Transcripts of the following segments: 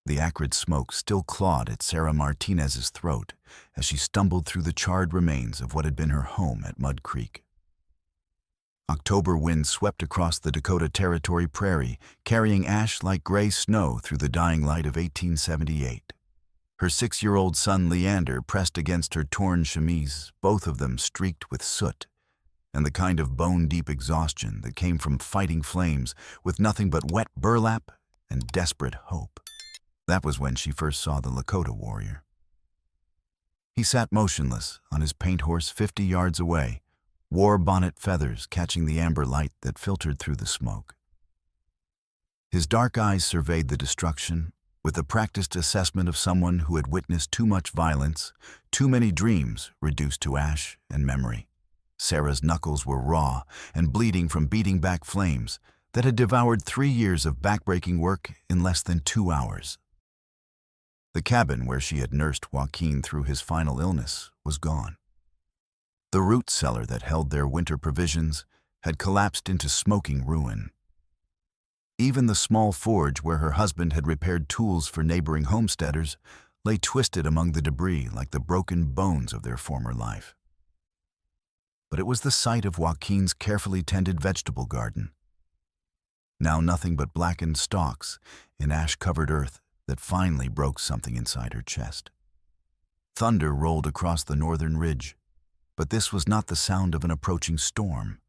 The acrid smoke still clawed at Sarah Martinez's throat as she stumbled through the charred remains of what had been her home at Mud Creek. October winds swept across the Dakota Territory prairie, carrying ash like gray snow through the dying light of 1878. Her 6-year-old son Leander pressed against her torn chemise, both of them streaked with soot, and the kind of bone-deep exhaustion that came from fighting flames with nothing but wet burlap and desperate hope. That was when she first saw the Lakota warrior. He sat motionless on his paint horse 50 yards away, war bonnet feathers catching the amber light that filtered through the smoke. His dark eyes surveyed the destruction with the practiced assessment of someone who had witnessed too much violence, too many dreams reduced to ash and memory. Sarah's knuckles were raw and bleeding from beating back flames that had devoured 3 years of backbreaking work in less than 2 hours. The cabin where she had nursed Joaquin through his final illness was gone. The root cellar that held their winter provisions had collapsed into smoking ruin. Even the small forge where her husband had repaired tools for neighboring homesteaders lay twisted among the debris like the broken bones of their former life. But it was the sight of Joaquin's carefully tended vegetable garden, now nothing but blackened stalks in ash-covered earth, that finally broke something inside her chest. Thunder rolled across the northern ridge, but this was not the sound of an approaching storm.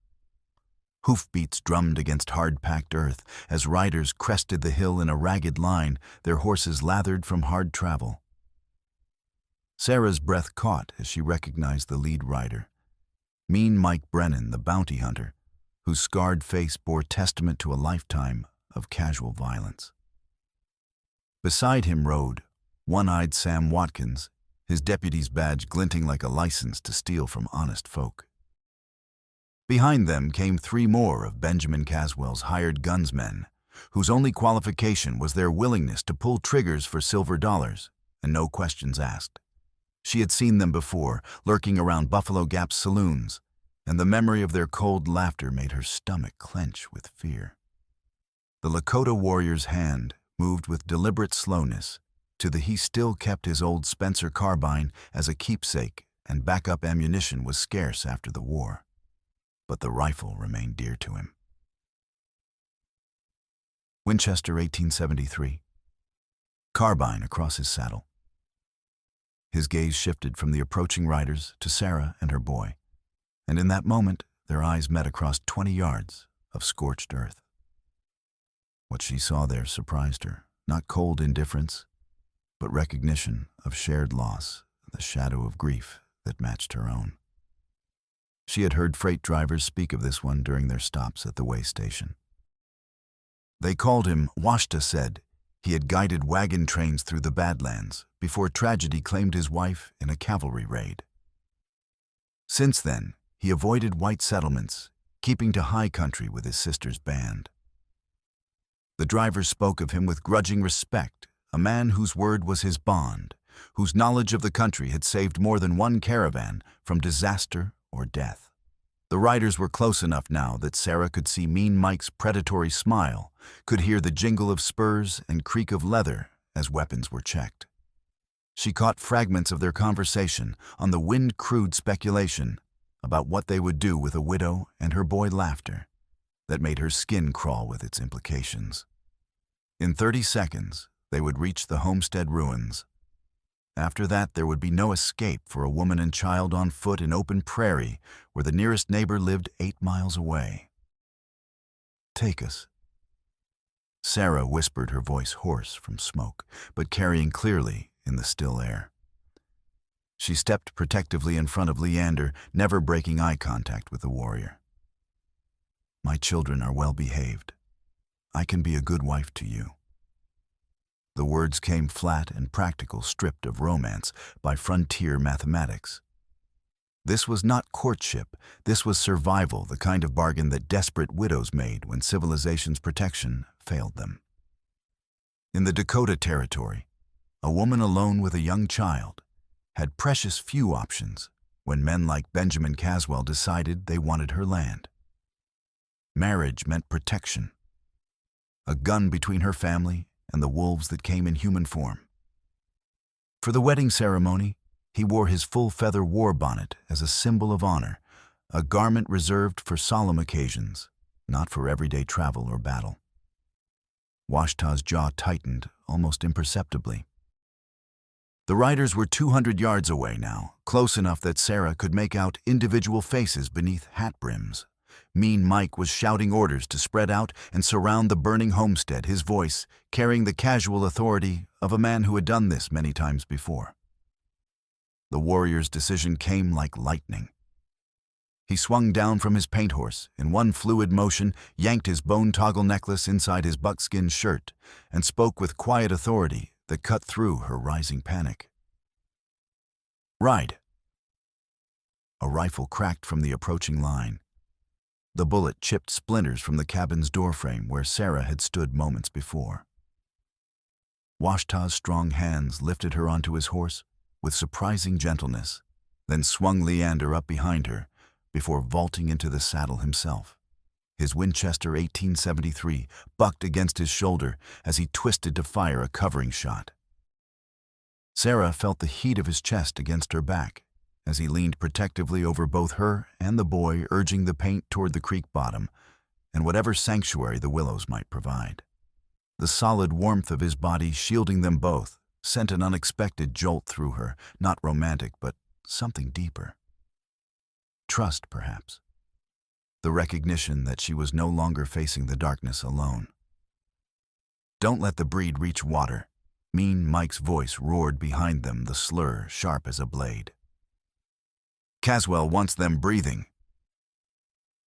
Hoofbeats drummed against hard-packed earth as riders crested the hill in a ragged line, their horses lathered from hard travel. Sarah's breath caught as she recognized the lead rider, Mean Mike Brennan, the bounty hunter, whose scarred face bore testament to a lifetime of casual violence. Beside him rode one-eyed Sam Watkins, his deputy's badge glinting like a license to steal from honest folk. Behind them came 3 more of Benjamin Caswell's hired gunsmen, whose only qualification was their willingness to pull triggers for silver dollars, and no questions asked. She had seen them before, lurking around Buffalo Gap's saloons, and the memory of their cold laughter made her stomach clench with fear. The Lakota warrior's hand moved with deliberate slowness to the he still kept his old Spencer carbine as a keepsake, and backup ammunition was scarce after the war. But the rifle remained dear to him. Winchester, 1873. Carbine across his saddle. His gaze shifted from the approaching riders to Sarah and her boy, and in that moment their eyes met across 20 yards of scorched earth. What she saw there surprised her, not cold indifference, but recognition of shared loss, the shadow of grief that matched her own. She had heard freight drivers speak of this one during their stops at the way station. They called him, Washta said, he had guided wagon trains through the Badlands before tragedy claimed his wife in a cavalry raid. Since then, he avoided white settlements, keeping to high country with his sister's band. The drivers spoke of him with grudging respect, a man whose word was his bond, whose knowledge of the country had saved more than one caravan from disaster or death. The riders were close enough now that Sarah could see Mean Mike's predatory smile, could hear the jingle of spurs and creak of leather as weapons were checked. She caught fragments of their conversation on the wind-crude speculation about what they would do with a widow and her boy laughter that made her skin crawl with its implications. In 30 seconds, they would reach the homestead ruins. After that, there would be no escape for a woman and child on foot in open prairie where the nearest neighbor lived 8 miles away. "Take us." Sarah whispered, her voice hoarse from smoke, but carrying clearly in the still air. She stepped protectively in front of Leander, never breaking eye contact with the warrior. "My children are well behaved. I can be a good wife to you." The words came flat and practical, stripped of romance by frontier mathematics. This was not courtship, this was survival, the kind of bargain that desperate widows made when civilization's protection failed them. In the Dakota Territory, a woman alone with a young child had precious few options when men like Benjamin Caswell decided they wanted her land. Marriage meant protection. A gun between her family and the wolves that came in human form. For the wedding ceremony, he wore his full feather war bonnet as a symbol of honor, a garment reserved for solemn occasions, not for everyday travel or battle. Washtaw's jaw tightened almost imperceptibly. The riders were 200 yards away now, close enough that Sarah could make out individual faces beneath hat brims. Mean Mike was shouting orders to spread out and surround the burning homestead, his voice carrying the casual authority of a man who had done this many times before. The warrior's decision came like lightning. He swung down from his paint horse, in one fluid motion, yanked his bone toggle necklace inside his buckskin shirt, and spoke with quiet authority that cut through her rising panic. "Ride." A rifle cracked from the approaching line. The bullet chipped splinters from the cabin's doorframe where Sarah had stood moments before. Washtaw's strong hands lifted her onto his horse with surprising gentleness, then swung Leander up behind her before vaulting into the saddle himself. His Winchester 1873 bucked against his shoulder as he twisted to fire a covering shot. Sarah felt the heat of his chest against her back as he leaned protectively over both her and the boy, urging the paint toward the creek bottom and whatever sanctuary the willows might provide. The solid warmth of his body shielding them both sent an unexpected jolt through her, not romantic, but something deeper. Trust, perhaps. The recognition that she was no longer facing the darkness alone. "Don't let the breed reach water," Mean Mike's voice roared behind them, the slur sharp as a blade. "Caswell wants them breathing."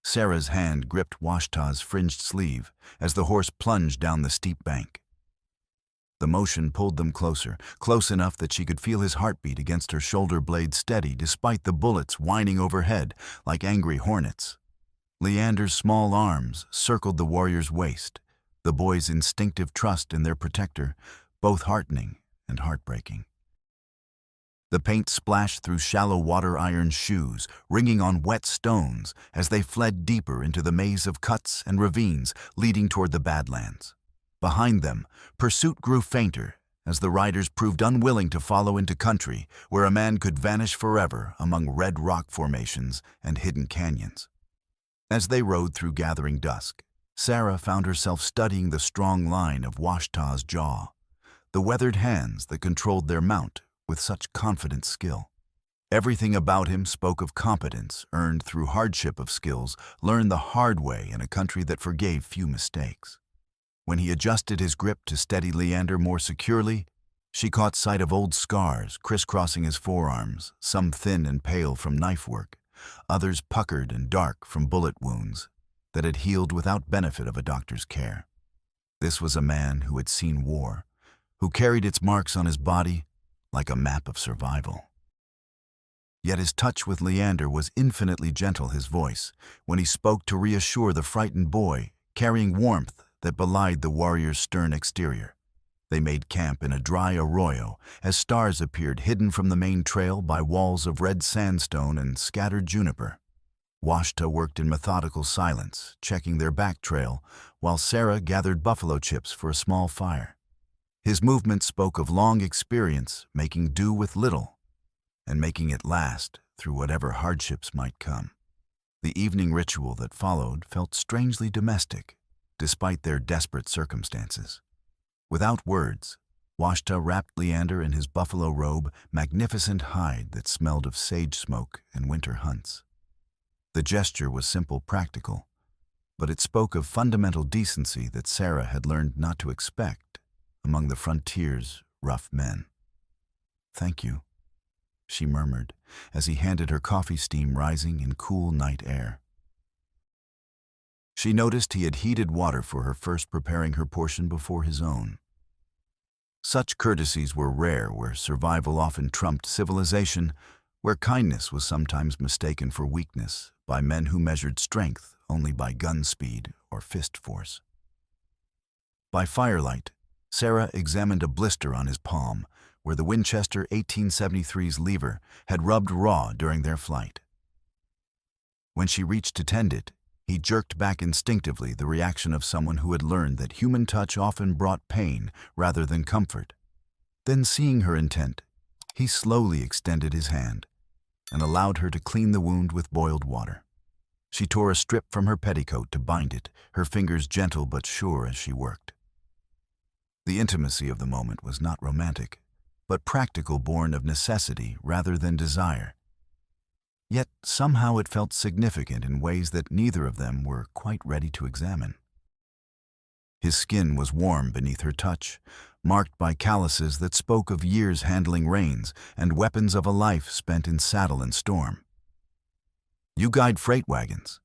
Sarah's hand gripped Washtaw's fringed sleeve as the horse plunged down the steep bank. The motion pulled them closer, close enough that she could feel his heartbeat against her shoulder blade steady despite the bullets whining overhead like angry hornets. Leander's small arms circled the warrior's waist, the boy's instinctive trust in their protector, both heartening and heartbreaking. The paint splashed through shallow water iron shoes, ringing on wet stones as they fled deeper into the maze of cuts and ravines leading toward the Badlands. Behind them, pursuit grew fainter as the riders proved unwilling to follow into country where a man could vanish forever among red rock formations and hidden canyons. As they rode through gathering dusk, Sarah found herself studying the strong line of Washtaw's jaw, the weathered hands that controlled their mount with such confident skill. Everything about him spoke of competence earned through hardship of skills learned the hard way in a country that forgave few mistakes. When he adjusted his grip to steady Leander more securely, she caught sight of old scars crisscrossing his forearms, some thin and pale from knife work, others puckered and dark from bullet wounds that had healed without benefit of a doctor's care. This was a man who had seen war, who carried its marks on his body like a map of survival. Yet his touch with Leander was infinitely gentle, his voice, when he spoke to reassure the frightened boy, carrying warmth that belied the warrior's stern exterior. They made camp in a dry arroyo as stars appeared hidden from the main trail by walls of red sandstone and scattered juniper. Washta worked in methodical silence, checking their back trail, while Sarah gathered buffalo chips for a small fire. His movement spoke of long experience, making do with little, and making it last through whatever hardships might come. The evening ritual that followed felt strangely domestic, despite their desperate circumstances. Without words, Washta wrapped Leander in his buffalo robe, magnificent hide that smelled of sage smoke and winter hunts. The gesture was simple, practical, but it spoke of fundamental decency that Sarah had learned not to expect among the frontier's rough men. "Thank you," she murmured as he handed her coffee, steam rising in cool night air. She noticed he had heated water for her, first preparing her portion before his own. Such courtesies were rare where survival often trumped civilization, where kindness was sometimes mistaken for weakness by men who measured strength only by gun speed or fist force. By firelight, Sarah examined a blister on his palm where the Winchester 1873's lever had rubbed raw during their flight. When she reached to tend it, He jerked back instinctively, the reaction of someone who had learned that human touch often brought pain rather than comfort. Then, seeing her intent, he slowly extended his hand and allowed her to clean the wound with boiled water. She tore a strip from her petticoat to bind it, her fingers gentle but sure as she worked. The intimacy of the moment was not romantic, but practical, born of necessity rather than desire. Yet somehow it felt significant in ways that neither of them were quite ready to examine. His skin was warm beneath her touch, marked by calluses that spoke of years handling reins and weapons of a life spent in saddle and storm. "You guide freight wagons,"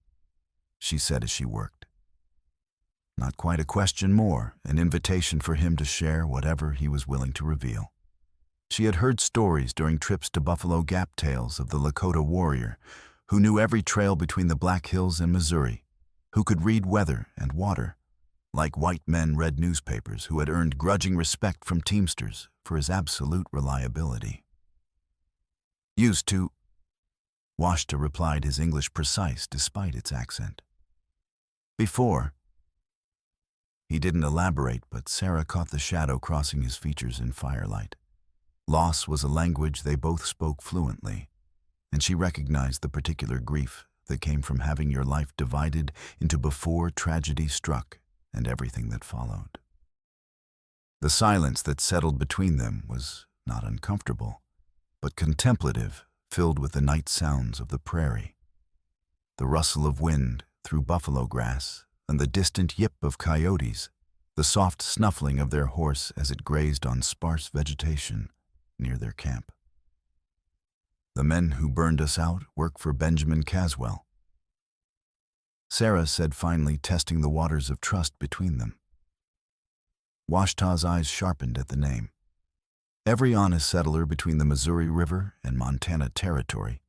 she said as she worked. Not quite a question more, an invitation for him to share whatever he was willing to reveal. She had heard stories during trips to Buffalo Gap, tales of the Lakota warrior who knew every trail between the Black Hills and Missouri, who could read weather and water, like white men read newspapers, who had earned grudging respect from teamsters for his absolute reliability. "Used to," Washta replied, his English precise despite its accent. "Before." He didn't elaborate, but Sarah caught the shadow crossing his features in firelight. Loss was a language they both spoke fluently, and she recognized the particular grief that came from having your life divided into before tragedy struck and everything that followed. The silence that settled between them was not uncomfortable, but contemplative, filled with the night sounds of the prairie. The rustle of wind through buffalo grass and the distant yip of coyotes, the soft snuffling of their horse as it grazed on sparse vegetation near their camp. "The men who burned us out work for Benjamin Caswell," Sarah said finally, testing the waters of trust between them. Washta's eyes sharpened at the name. Every honest settler between the Missouri River and Montana Territory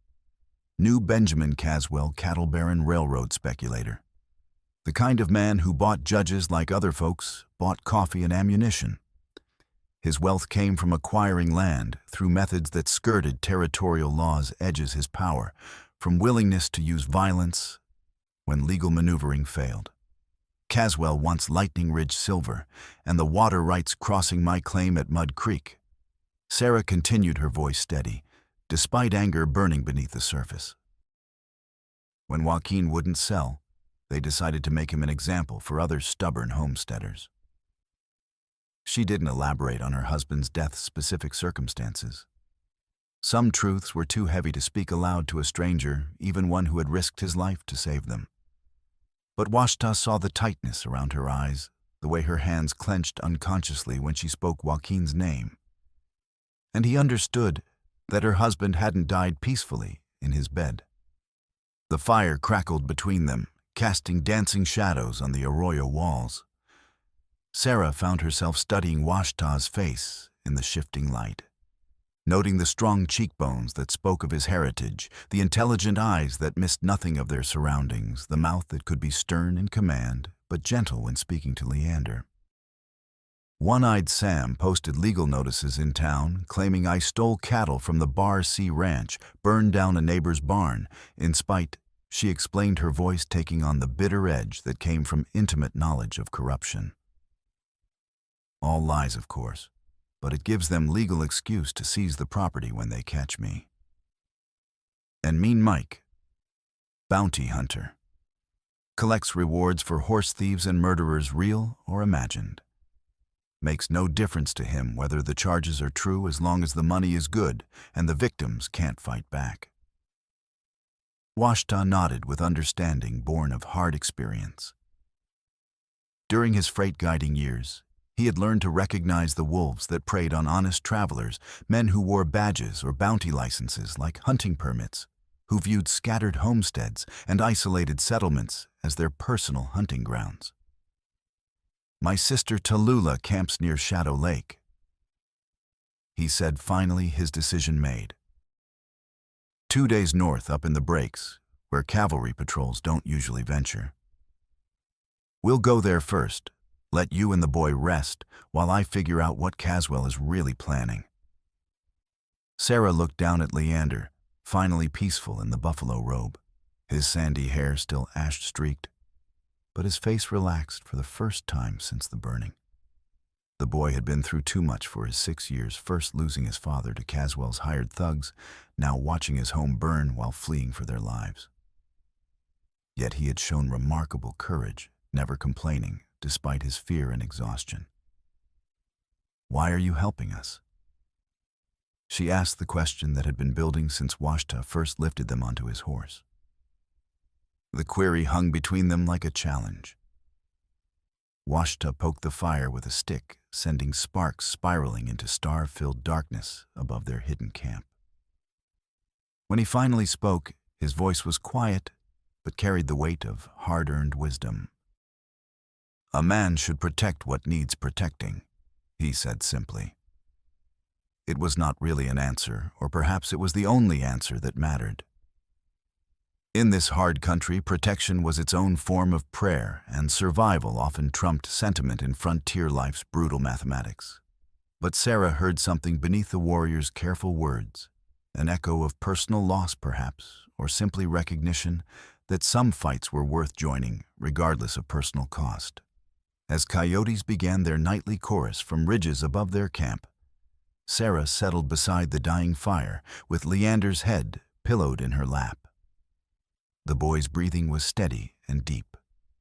knew Benjamin Caswell, cattle baron, railroad speculator. The kind of man who bought judges like other folks bought coffee and ammunition. His wealth came from acquiring land through methods that skirted territorial laws, edges his power, from willingness to use violence when legal maneuvering failed. Caswell wants Lightning Ridge silver and the water rights crossing my claim at Mud Creek. Sarah continued, her voice steady, despite anger burning beneath the surface. When Joaquin wouldn't sell, they decided to make him an example for other stubborn homesteaders. She didn't elaborate on her husband's death's specific circumstances. Some truths were too heavy to speak aloud to a stranger, even one who had risked his life to save them. But Washta saw the tightness around her eyes, the way her hands clenched unconsciously when she spoke Joaquin's name. And he understood that her husband hadn't died peacefully in his bed. The fire crackled between them, casting dancing shadows on the arroyo walls. Sarah found herself studying Washta's face in the shifting light, noting the strong cheekbones that spoke of his heritage, the intelligent eyes that missed nothing of their surroundings, the mouth that could be stern in command but gentle when speaking to Leander. One-Eyed Sam posted legal notices in town claiming I stole cattle from the Bar C Ranch, burned down a neighbor's barn. In spite, she explained, her voice taking on the bitter edge that came from intimate knowledge of corruption. All lies, of course, but it gives them legal excuse to seize the property when they catch me. And Mean Mike, bounty hunter, collects rewards for horse thieves and murderers, real or imagined. Makes no difference to him whether the charges are true as long as the money is good and the victims can't fight back. Washta nodded with understanding born of hard experience. During his freight guiding years, he had learned to recognize the wolves that preyed on honest travelers, men who wore badges or bounty licenses like hunting permits, who viewed scattered homesteads and isolated settlements as their personal hunting grounds. My sister Tallulah camps near Shadow Lake, he said, finally, his decision made. 2 days north up in the breaks, where cavalry patrols don't usually venture. We'll go there first, let you and the boy rest while I figure out what Caswell is really planning. Sarah looked down at Leander, finally peaceful in the buffalo robe. his sandy hair still ash-streaked, but his face relaxed for the first time since the burning. The boy had been through too much for his 6 years, first losing his father to Caswell's hired thugs, now watching his home burn while fleeing for their lives. Yet he had shown remarkable courage, never complaining, despite his fear and exhaustion. "Why are you helping us?" She asked the question that had been building since Washta first lifted them onto his horse. The query hung between them like a challenge. Washta poked the fire with a stick, sending sparks spiraling into star-filled darkness above their hidden camp. When he finally spoke, his voice was quiet, but carried the weight of hard-earned wisdom. "A man should protect what needs protecting," he said simply. It was not really an answer, or perhaps it was the only answer that mattered. In this hard country, protection was its own form of prayer, and survival often trumped sentiment in frontier life's brutal mathematics. But Sarah heard something beneath the warrior's careful words, an echo of personal loss perhaps, or simply recognition that some fights were worth joining, regardless of personal cost. As coyotes began their nightly chorus from ridges above their camp, Sarah settled beside the dying fire, with Leander's head pillowed in her lap. The boy's breathing was steady and deep,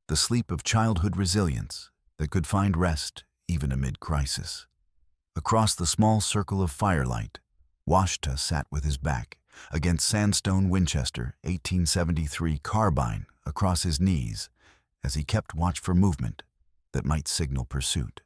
the sleep of childhood resilience that could find rest even amid crisis. Across the small circle of firelight, Washta sat with his back against sandstone Winchester 1873 carbine across his knees as he kept watch for movement that might signal pursuit.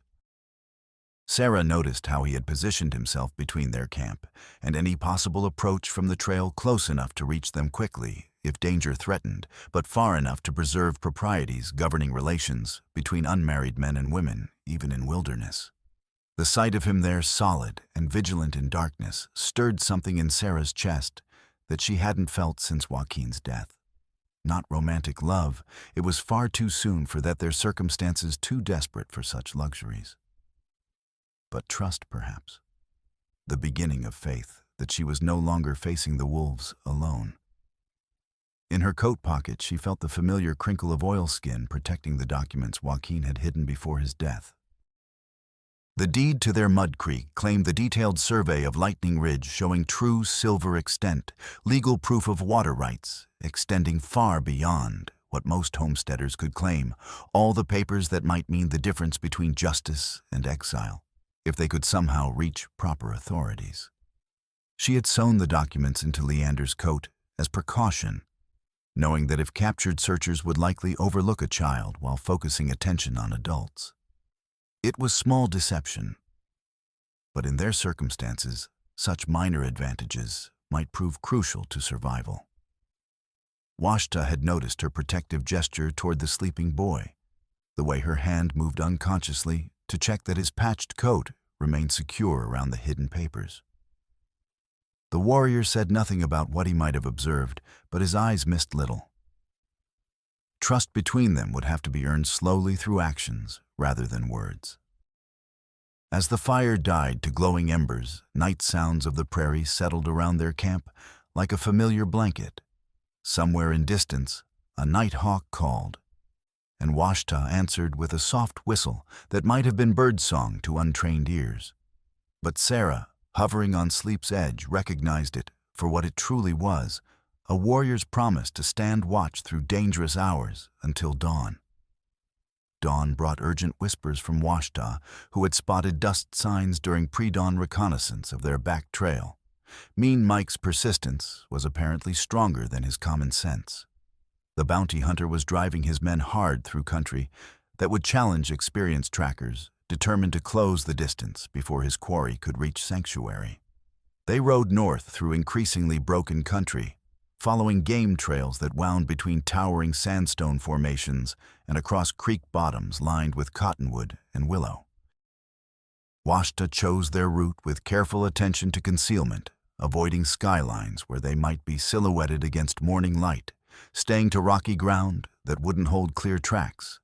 Sarah noticed how he had positioned himself between their camp and any possible approach from the trail, close enough to reach them quickly if danger threatened, but far enough to preserve proprieties governing relations between unmarried men and women, even in wilderness. The sight of him there, solid and vigilant in darkness, stirred something in Sarah's chest that she hadn't felt since Joaquin's death. Not romantic love, it was far too soon for that, their circumstances too desperate for such luxuries. But trust, perhaps. The beginning of faith that she was no longer facing the wolves alone. In her coat pocket, she felt the familiar crinkle of oilskin protecting the documents Joaquin had hidden before his death. The deed to their mud creek claimed the detailed survey of Lightning Ridge showing true silver extent, legal proof of water rights, extending far beyond what most homesteaders could claim, all the papers that might mean the difference between justice and exile, if they could somehow reach proper authorities. She had sewn the documents into Leander's coat as precaution, knowing that if captured, searchers would likely overlook a child while focusing attention on adults. It was small deception, but in their circumstances, such minor advantages might prove crucial to survival. Washta had noticed her protective gesture toward the sleeping boy, the way her hand moved unconsciously to check that his patched coat remained secure around the hidden papers. The warrior said nothing about what he might have observed, but his eyes missed little. Trust between them would have to be earned slowly through actions rather than words. As the fire died to glowing embers, night sounds of the prairie settled around their camp like a familiar blanket. Somewhere in distance, a night hawk called, and Washta answered with a soft whistle that might have been birdsong to untrained ears. But Sarah, hovering on sleep's edge, recognized it for what it truly was, a warrior's promise to stand watch through dangerous hours until dawn. Dawn brought urgent whispers from Washta, who had spotted dust signs during pre-dawn reconnaissance of their back trail. Mean Mike's persistence was apparently stronger than his common sense. The bounty hunter was driving his men hard through country that would challenge experienced trackers, determined to close the distance before his quarry could reach sanctuary. They rode north through increasingly broken country, following game trails that wound between towering sandstone formations and across creek bottoms lined with cottonwood and willow. Washta chose their route with careful attention to concealment, avoiding skylines where they might be silhouetted against morning light, staying to rocky ground that wouldn't hold clear tracks.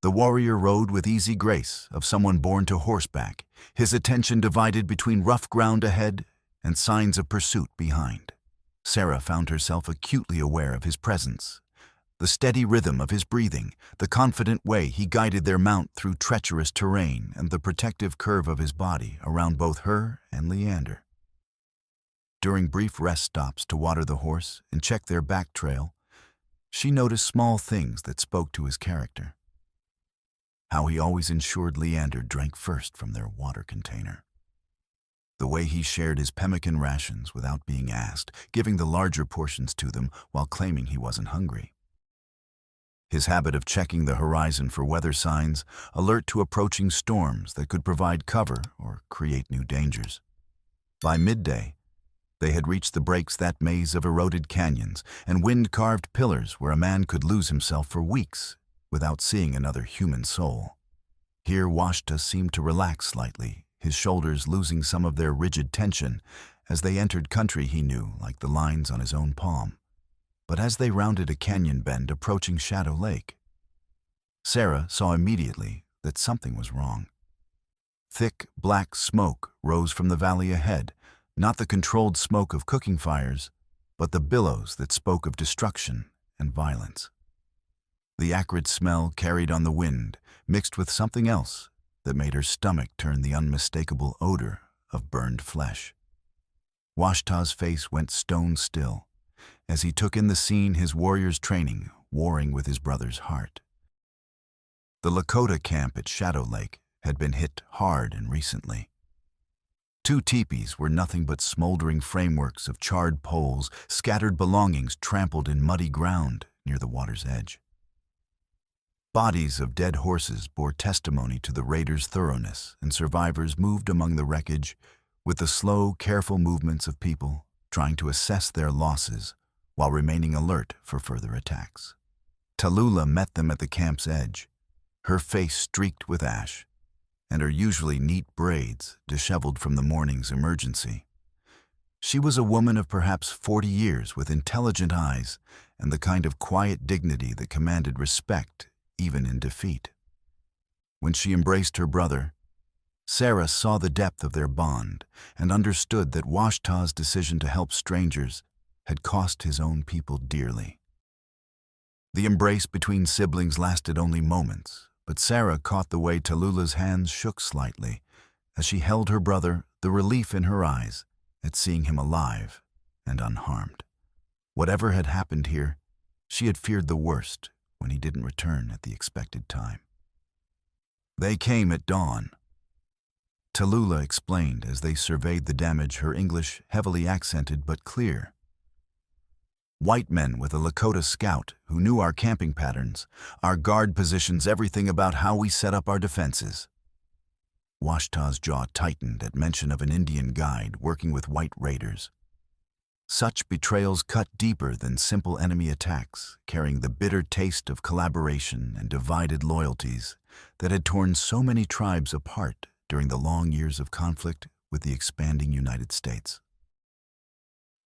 The warrior rode with easy grace of someone born to horseback, his attention divided between rough ground ahead and signs of pursuit behind. Sarah found herself acutely aware of his presence. The steady rhythm of his breathing, the confident way he guided their mount through treacherous terrain, and the protective curve of his body around both her and Leander. During brief rest stops to water the horse and check their back trail, she noticed small things that spoke to his character. How he always ensured Leander drank first from their water container. The way he shared his pemmican rations without being asked, giving the larger portions to them while claiming he wasn't hungry. His habit of checking the horizon for weather signs, alert to approaching storms that could provide cover or create new dangers. By midday, they had reached the breaks, that maze of eroded canyons and wind-carved pillars where a man could lose himself for weeks without seeing another human soul. Here Washta seemed to relax slightly, his shoulders losing some of their rigid tension as they entered country he knew like the lines on his own palm. But as they rounded a canyon bend approaching Shadow Lake, Sarah saw immediately that something was wrong. Thick, black smoke rose from the valley ahead, not the controlled smoke of cooking fires, but the billows that spoke of destruction and violence. The acrid smell carried on the wind, mixed with something else that made her stomach turn the unmistakable odor of burned flesh. Washta's face went stone still as he took in the scene, his warrior's training warring with his brother's heart. The Lakota camp at Shadow Lake had been hit hard and recently. 2 teepees were nothing but smoldering frameworks of charred poles, scattered belongings trampled in muddy ground near the water's edge. Bodies of dead horses bore testimony to the raiders' thoroughness, and survivors moved among the wreckage with the slow, careful movements of people trying to assess their losses while remaining alert for further attacks. Tallulah met them at the camp's edge, her face streaked with ash, and her usually neat braids disheveled from the morning's emergency. She was a woman of perhaps 40 years with intelligent eyes and the kind of quiet dignity that commanded respect even in defeat. When she embraced her brother, Sarah saw the depth of their bond and understood that Washta's decision to help strangers had cost his own people dearly. The embrace between siblings lasted only moments, but Sarah caught the way Tallulah's hands shook slightly as she held her brother, the relief in her eyes at seeing him alive and unharmed. Whatever had happened here, she had feared the worst when he didn't return at the expected time. They came at dawn. Tallulah explained as they surveyed the damage, her English heavily accented but clear. White men with a Lakota scout who knew our camping patterns, our guard positions, everything about how we set up our defenses. Washta's jaw tightened at mention of an Indian guide working with white raiders. Such betrayals cut deeper than simple enemy attacks, carrying the bitter taste of collaboration and divided loyalties that had torn so many tribes apart during the long years of conflict with the expanding United States.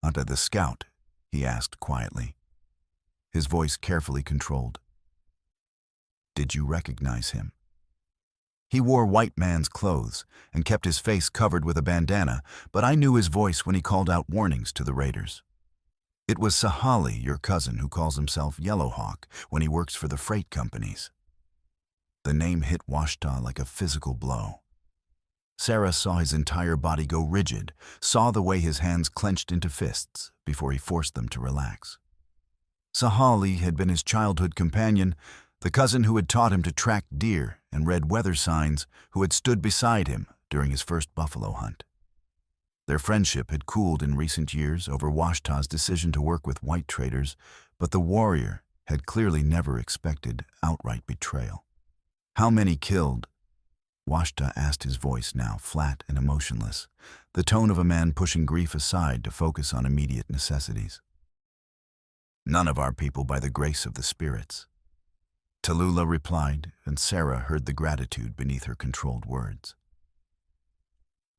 "Onto the scout?" he asked quietly, his voice carefully controlled. "Did you recognize him?" He wore white man's clothes and kept his face covered with a bandana, but I knew his voice when he called out warnings to the raiders. "It was Sahali, your cousin, who calls himself Yellowhawk when he works for the freight companies." The name hit Washta like a physical blow. Sarah saw his entire body go rigid, saw the way his hands clenched into fists before he forced them to relax. Sahali had been his childhood companion, the cousin who had taught him to track deer and read weather signs, who had stood beside him during his first buffalo hunt. Their friendship had cooled in recent years over Washta's decision to work with white traders, but the warrior had clearly never expected outright betrayal. "How many killed?" Washta asked, his voice now flat and emotionless, the tone of a man pushing grief aside to focus on immediate necessities. "None of our people, by the grace of the spirits," Tallulah replied, and Sarah heard the gratitude beneath her controlled words.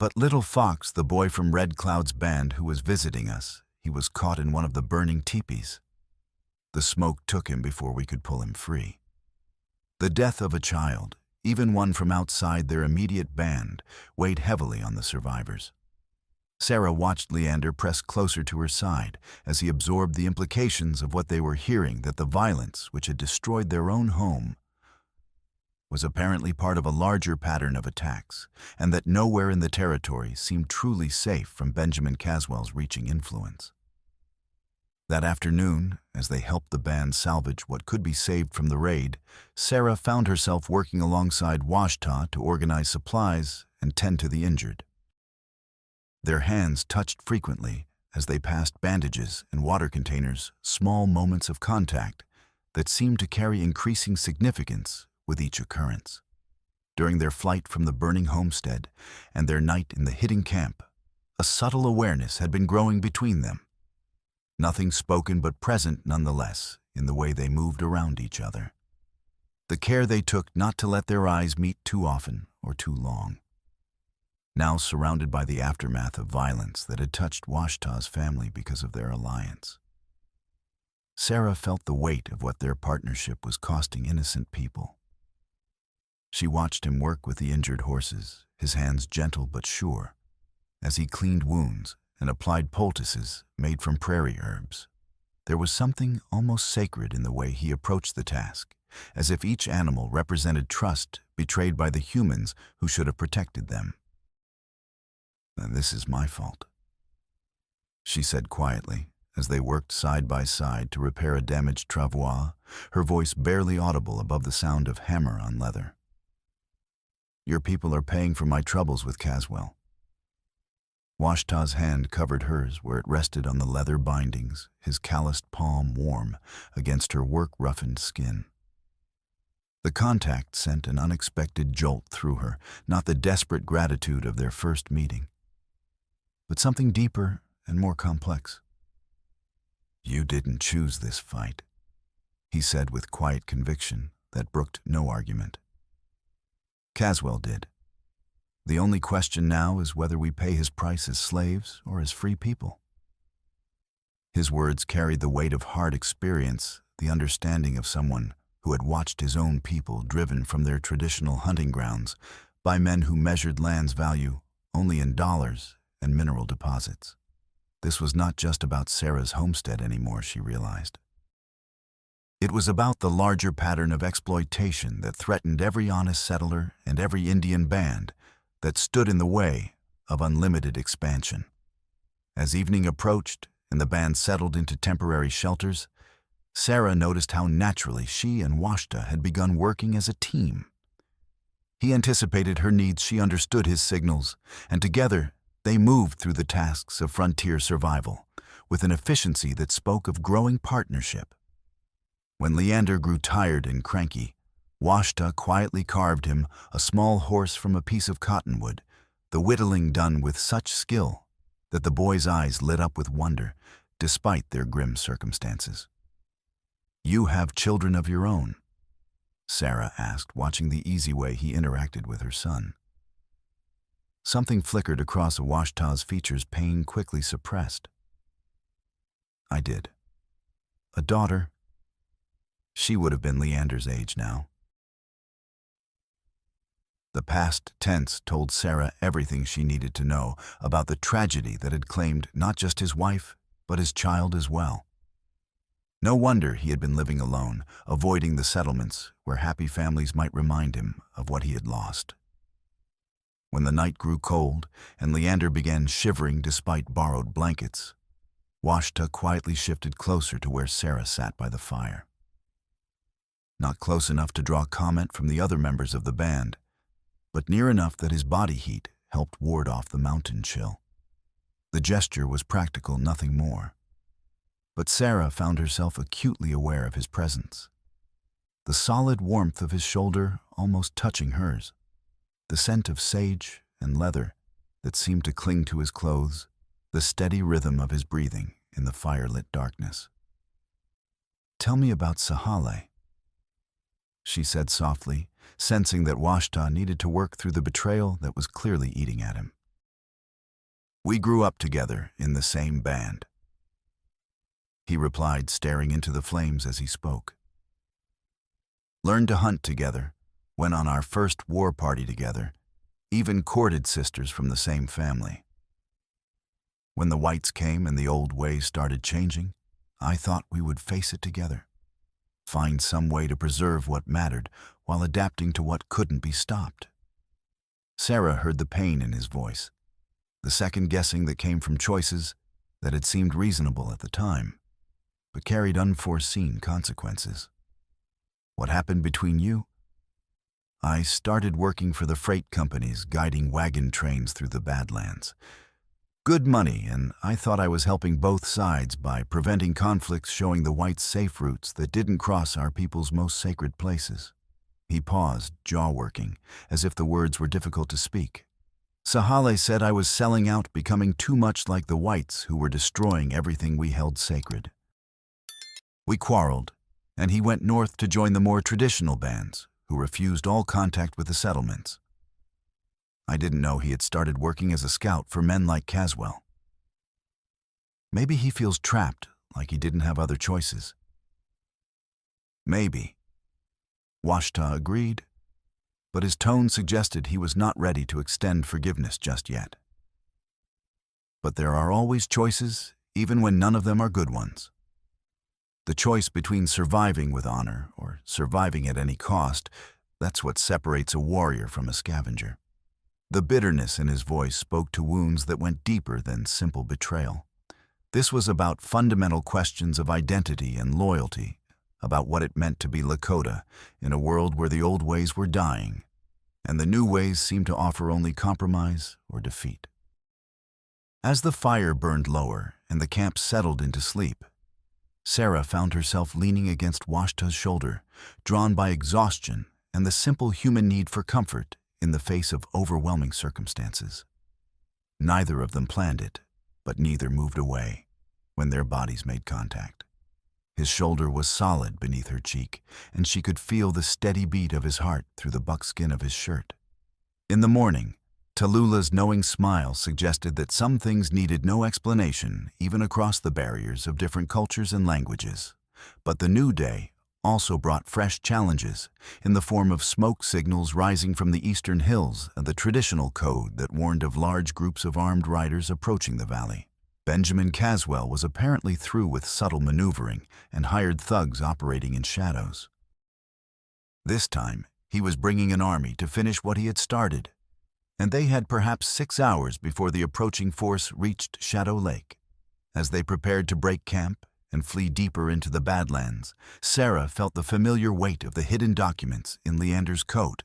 "But Little Fox, the boy from Red Cloud's band who was visiting us, he was caught in one of the burning teepees. The smoke took him before we could pull him free." The death of a child, even one from outside their immediate band, weighed heavily on the survivors. Sarah watched Leander press closer to her side as he absorbed the implications of what they were hearing, that the violence which had destroyed their own home was apparently part of a larger pattern of attacks, and that nowhere in the territory seemed truly safe from Benjamin Caswell's reaching influence. That afternoon, as they helped the band salvage what could be saved from the raid, Sarah found herself working alongside Washta to organize supplies and tend to the injured. Their hands touched frequently as they passed bandages and water containers, small moments of contact that seemed to carry increasing significance with each occurrence. During their flight from the burning homestead and their night in the hidden camp, a subtle awareness had been growing between them. Nothing spoken but present nonetheless in the way they moved around each other. The care they took not to let their eyes meet too often or too long. Now surrounded by the aftermath of violence that had touched Washta's family because of their alliance, Sarah felt the weight of what their partnership was costing innocent people. She watched him work with the injured horses, his hands gentle but sure, as he cleaned wounds and applied poultices made from prairie herbs. There was something almost sacred in the way he approached the task, as if each animal represented trust betrayed by the humans who should have protected them. "This is my fault," she said quietly, as they worked side by side to repair a damaged travois, her voice barely audible above the sound of hammer on leather. "Your people are paying for my troubles with Caswell." Washta's hand covered hers where it rested on the leather bindings, his calloused palm warm against her work-roughened skin. The contact sent an unexpected jolt through her, not the desperate gratitude of their first meeting, but something deeper and more complex. "You didn't choose this fight," he said with quiet conviction that brooked no argument. "Caswell did. The only question now is whether we pay his price as slaves or as free people." His words carried the weight of hard experience, the understanding of someone who had watched his own people driven from their traditional hunting grounds by men who measured land's value only in dollars and mineral deposits. This was not just about Sarah's homestead anymore, she realized. It was about the larger pattern of exploitation that threatened every honest settler and every Indian band that stood in the way of unlimited expansion. As evening approached and the band settled into temporary shelters, Sarah noticed how naturally she and Washta had begun working as a team. He anticipated her needs, she understood his signals, and together they moved through the tasks of frontier survival with an efficiency that spoke of growing partnership. When Leander grew tired and cranky, Washta quietly carved him a small horse from a piece of cottonwood, the whittling done with such skill that the boy's eyes lit up with wonder despite their grim circumstances. "You have children of your own?" Sarah asked, watching the easy way he interacted with her son. Something flickered across Washta's features, pain quickly suppressed. "I did. A daughter. She would have been Leander's age now." The past tense told Sarah everything she needed to know about the tragedy that had claimed not just his wife, but his child as well. No wonder he had been living alone, avoiding the settlements where happy families might remind him of what he had lost. When the night grew cold and Leander began shivering despite borrowed blankets, Washta quietly shifted closer to where Sarah sat by the fire. Not close enough to draw comment from the other members of the band, but near enough that his body heat helped ward off the mountain chill. The gesture was practical, nothing more. But Sarah found herself acutely aware of his presence. The solid warmth of his shoulder almost touching hers, the scent of sage and leather that seemed to cling to his clothes, the steady rhythm of his breathing in the fire-lit darkness. "Tell me about Sahale," she said softly, sensing that Washta needed to work through the betrayal that was clearly eating at him. "We grew up together in the same band," he replied, staring into the flames as he spoke. "Learned to hunt together, went on our first war party together, even courted sisters from the same family. When the whites came and the old ways started changing, I thought we would face it together, find some way to preserve what mattered while adapting to what couldn't be stopped. Sarah heard the pain in his voice, the second-guessing that came from choices that had seemed reasonable at the time, but carried unforeseen consequences. What happened between you? I started working for the freight companies guiding wagon trains through the Badlands. Good money, and I thought I was helping both sides by preventing conflicts, showing the whites safe routes that didn't cross our people's most sacred places. He paused, jaw working, as if the words were difficult to speak. Sahale said I was selling out, becoming too much like the whites who were destroying everything we held sacred. We quarreled, and he went north to join the more traditional bands, who refused all contact with the settlements. I didn't know he had started working as a scout for men like Caswell. Maybe he feels trapped, like he didn't have other choices. Maybe. Washta agreed, but his tone suggested he was not ready to extend forgiveness just yet. But there are always choices, even when none of them are good ones. The choice between surviving with honor or surviving at any cost, that's what separates a warrior from a scavenger. The bitterness in his voice spoke to wounds that went deeper than simple betrayal. This was about fundamental questions of identity and loyalty, about what it meant to be Lakota in a world where the old ways were dying, and the new ways seemed to offer only compromise or defeat. As the fire burned lower and the camp settled into sleep, Sarah found herself leaning against Washta's shoulder, drawn by exhaustion and the simple human need for comfort in the face of overwhelming circumstances. Neither of them planned it, but neither moved away when their bodies made contact. His shoulder was solid beneath her cheek, and she could feel the steady beat of his heart through the buckskin of his shirt. In the morning, Tallulah's knowing smile suggested that some things needed no explanation, even across the barriers of different cultures and languages. But the new day also brought fresh challenges, in the form of smoke signals rising from the eastern hills and the traditional code that warned of large groups of armed riders approaching the valley. Benjamin Caswell was apparently through with subtle maneuvering and hired thugs operating in shadows. This time, he was bringing an army to finish what he had started, and they had perhaps 6 hours before the approaching force reached Shadow Lake. As they prepared to break camp and flee deeper into the Badlands, Sarah felt the familiar weight of the hidden documents in Leander's coat.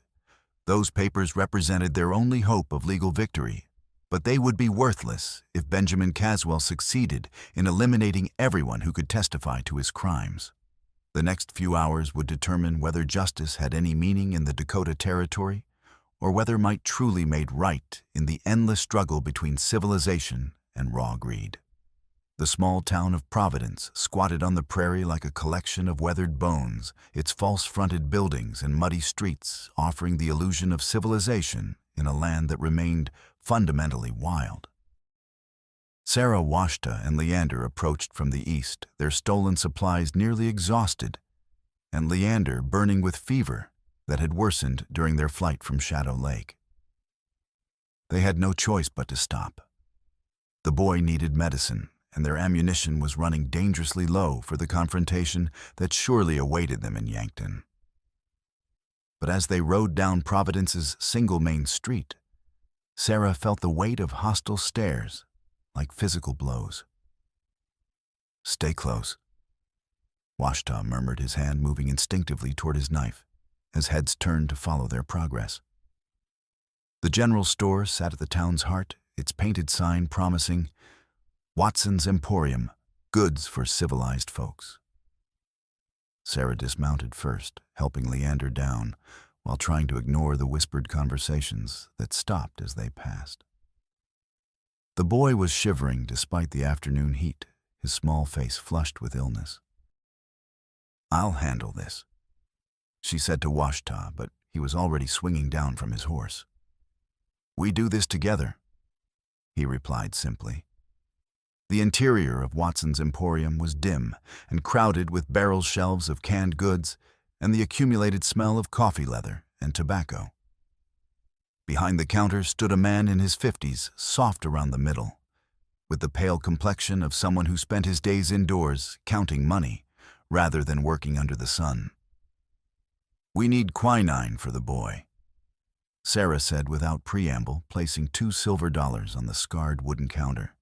Those papers represented their only hope of legal victory, but they would be worthless if Benjamin Caswell succeeded in eliminating everyone who could testify to his crimes. The next few hours would determine whether justice had any meaning in the Dakota Territory, or whether might truly made right in the endless struggle between civilization and raw greed. The small town of Providence squatted on the prairie like a collection of weathered bones, its false-fronted buildings and muddy streets offering the illusion of civilization in a land that remained fundamentally wild. Sarah, Washta, and Leander approached from the east, their stolen supplies nearly exhausted, and Leander burning with fever that had worsened during their flight from Shadow Lake. They had no choice but to stop. The boy needed medicine, and their ammunition was running dangerously low for the confrontation that surely awaited them in Yankton. But as they rode down Providence's single main street, Sarah felt the weight of hostile stares, like physical blows. "Stay close," Washta murmured, his hand moving instinctively toward his knife, as heads turned to follow their progress. The general store sat at the town's heart, its painted sign promising Watson's Emporium, goods for civilized folks. Sarah dismounted first, helping Leander down, while trying to ignore the whispered conversations that stopped as they passed. The boy was shivering despite the afternoon heat, his small face flushed with illness. "I'll handle this," she said to Washta, but he was already swinging down from his horse. "We do this together," he replied simply. The interior of Watson's Emporium was dim and crowded with barrel shelves of canned goods and the accumulated smell of coffee leather and tobacco. Behind the counter stood a man in his 50s, soft around the middle, with the pale complexion of someone who spent his days indoors counting money rather than working under the sun. "We need quinine for the boy," Sarah said without preamble, placing $2 on the scarred wooden counter.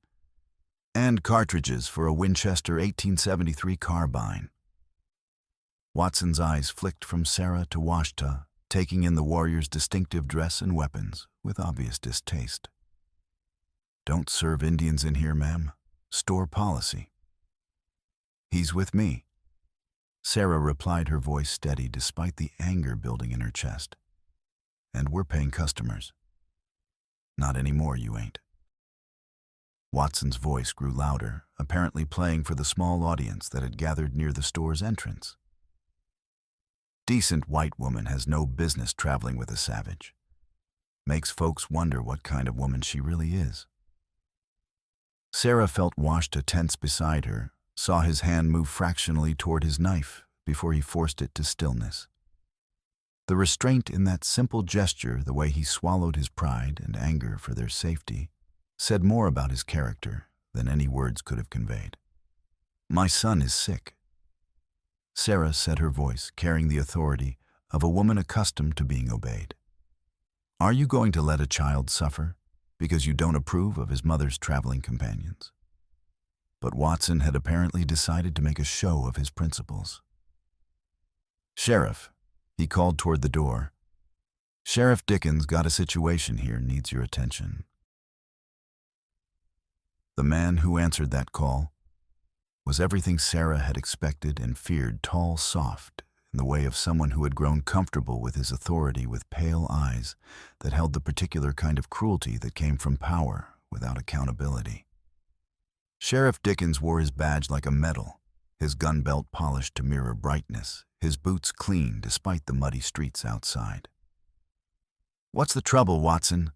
"And cartridges for a Winchester 1873 carbine." Watson's eyes flicked from Sarah to Washta, taking in the warrior's distinctive dress and weapons with obvious distaste. "Don't serve Indians in here, ma'am. Store policy." "He's with me," Sarah replied, her voice steady despite the anger building in her chest. "And we're paying customers." "Not anymore, you ain't." Watson's voice grew louder, apparently playing for the small audience that had gathered near the store's entrance. "Decent white woman has no business traveling with a savage. Makes folks wonder what kind of woman she really is." Sarah felt Washta tense beside her, saw his hand move fractionally toward his knife before he forced it to stillness. The restraint in that simple gesture, the way he swallowed his pride and anger for their safety, said more about his character than any words could have conveyed. "My son is sick," Sarah said, her voice carrying the authority of a woman accustomed to being obeyed. "Are you going to let a child suffer because you don't approve of his mother's traveling companions?" But Watson had apparently decided to make a show of his principles. "Sheriff," he called toward the door. "Sheriff Dickens got a situation here, needs your attention." The man who answered that call was everything Sarah had expected and feared, tall, soft, in the way of someone who had grown comfortable with his authority, with pale eyes that held the particular kind of cruelty that came from power without accountability. Sheriff Dickens wore his badge like a medal, his gun belt polished to mirror brightness, his boots clean despite the muddy streets outside. "What's the trouble, Watson?"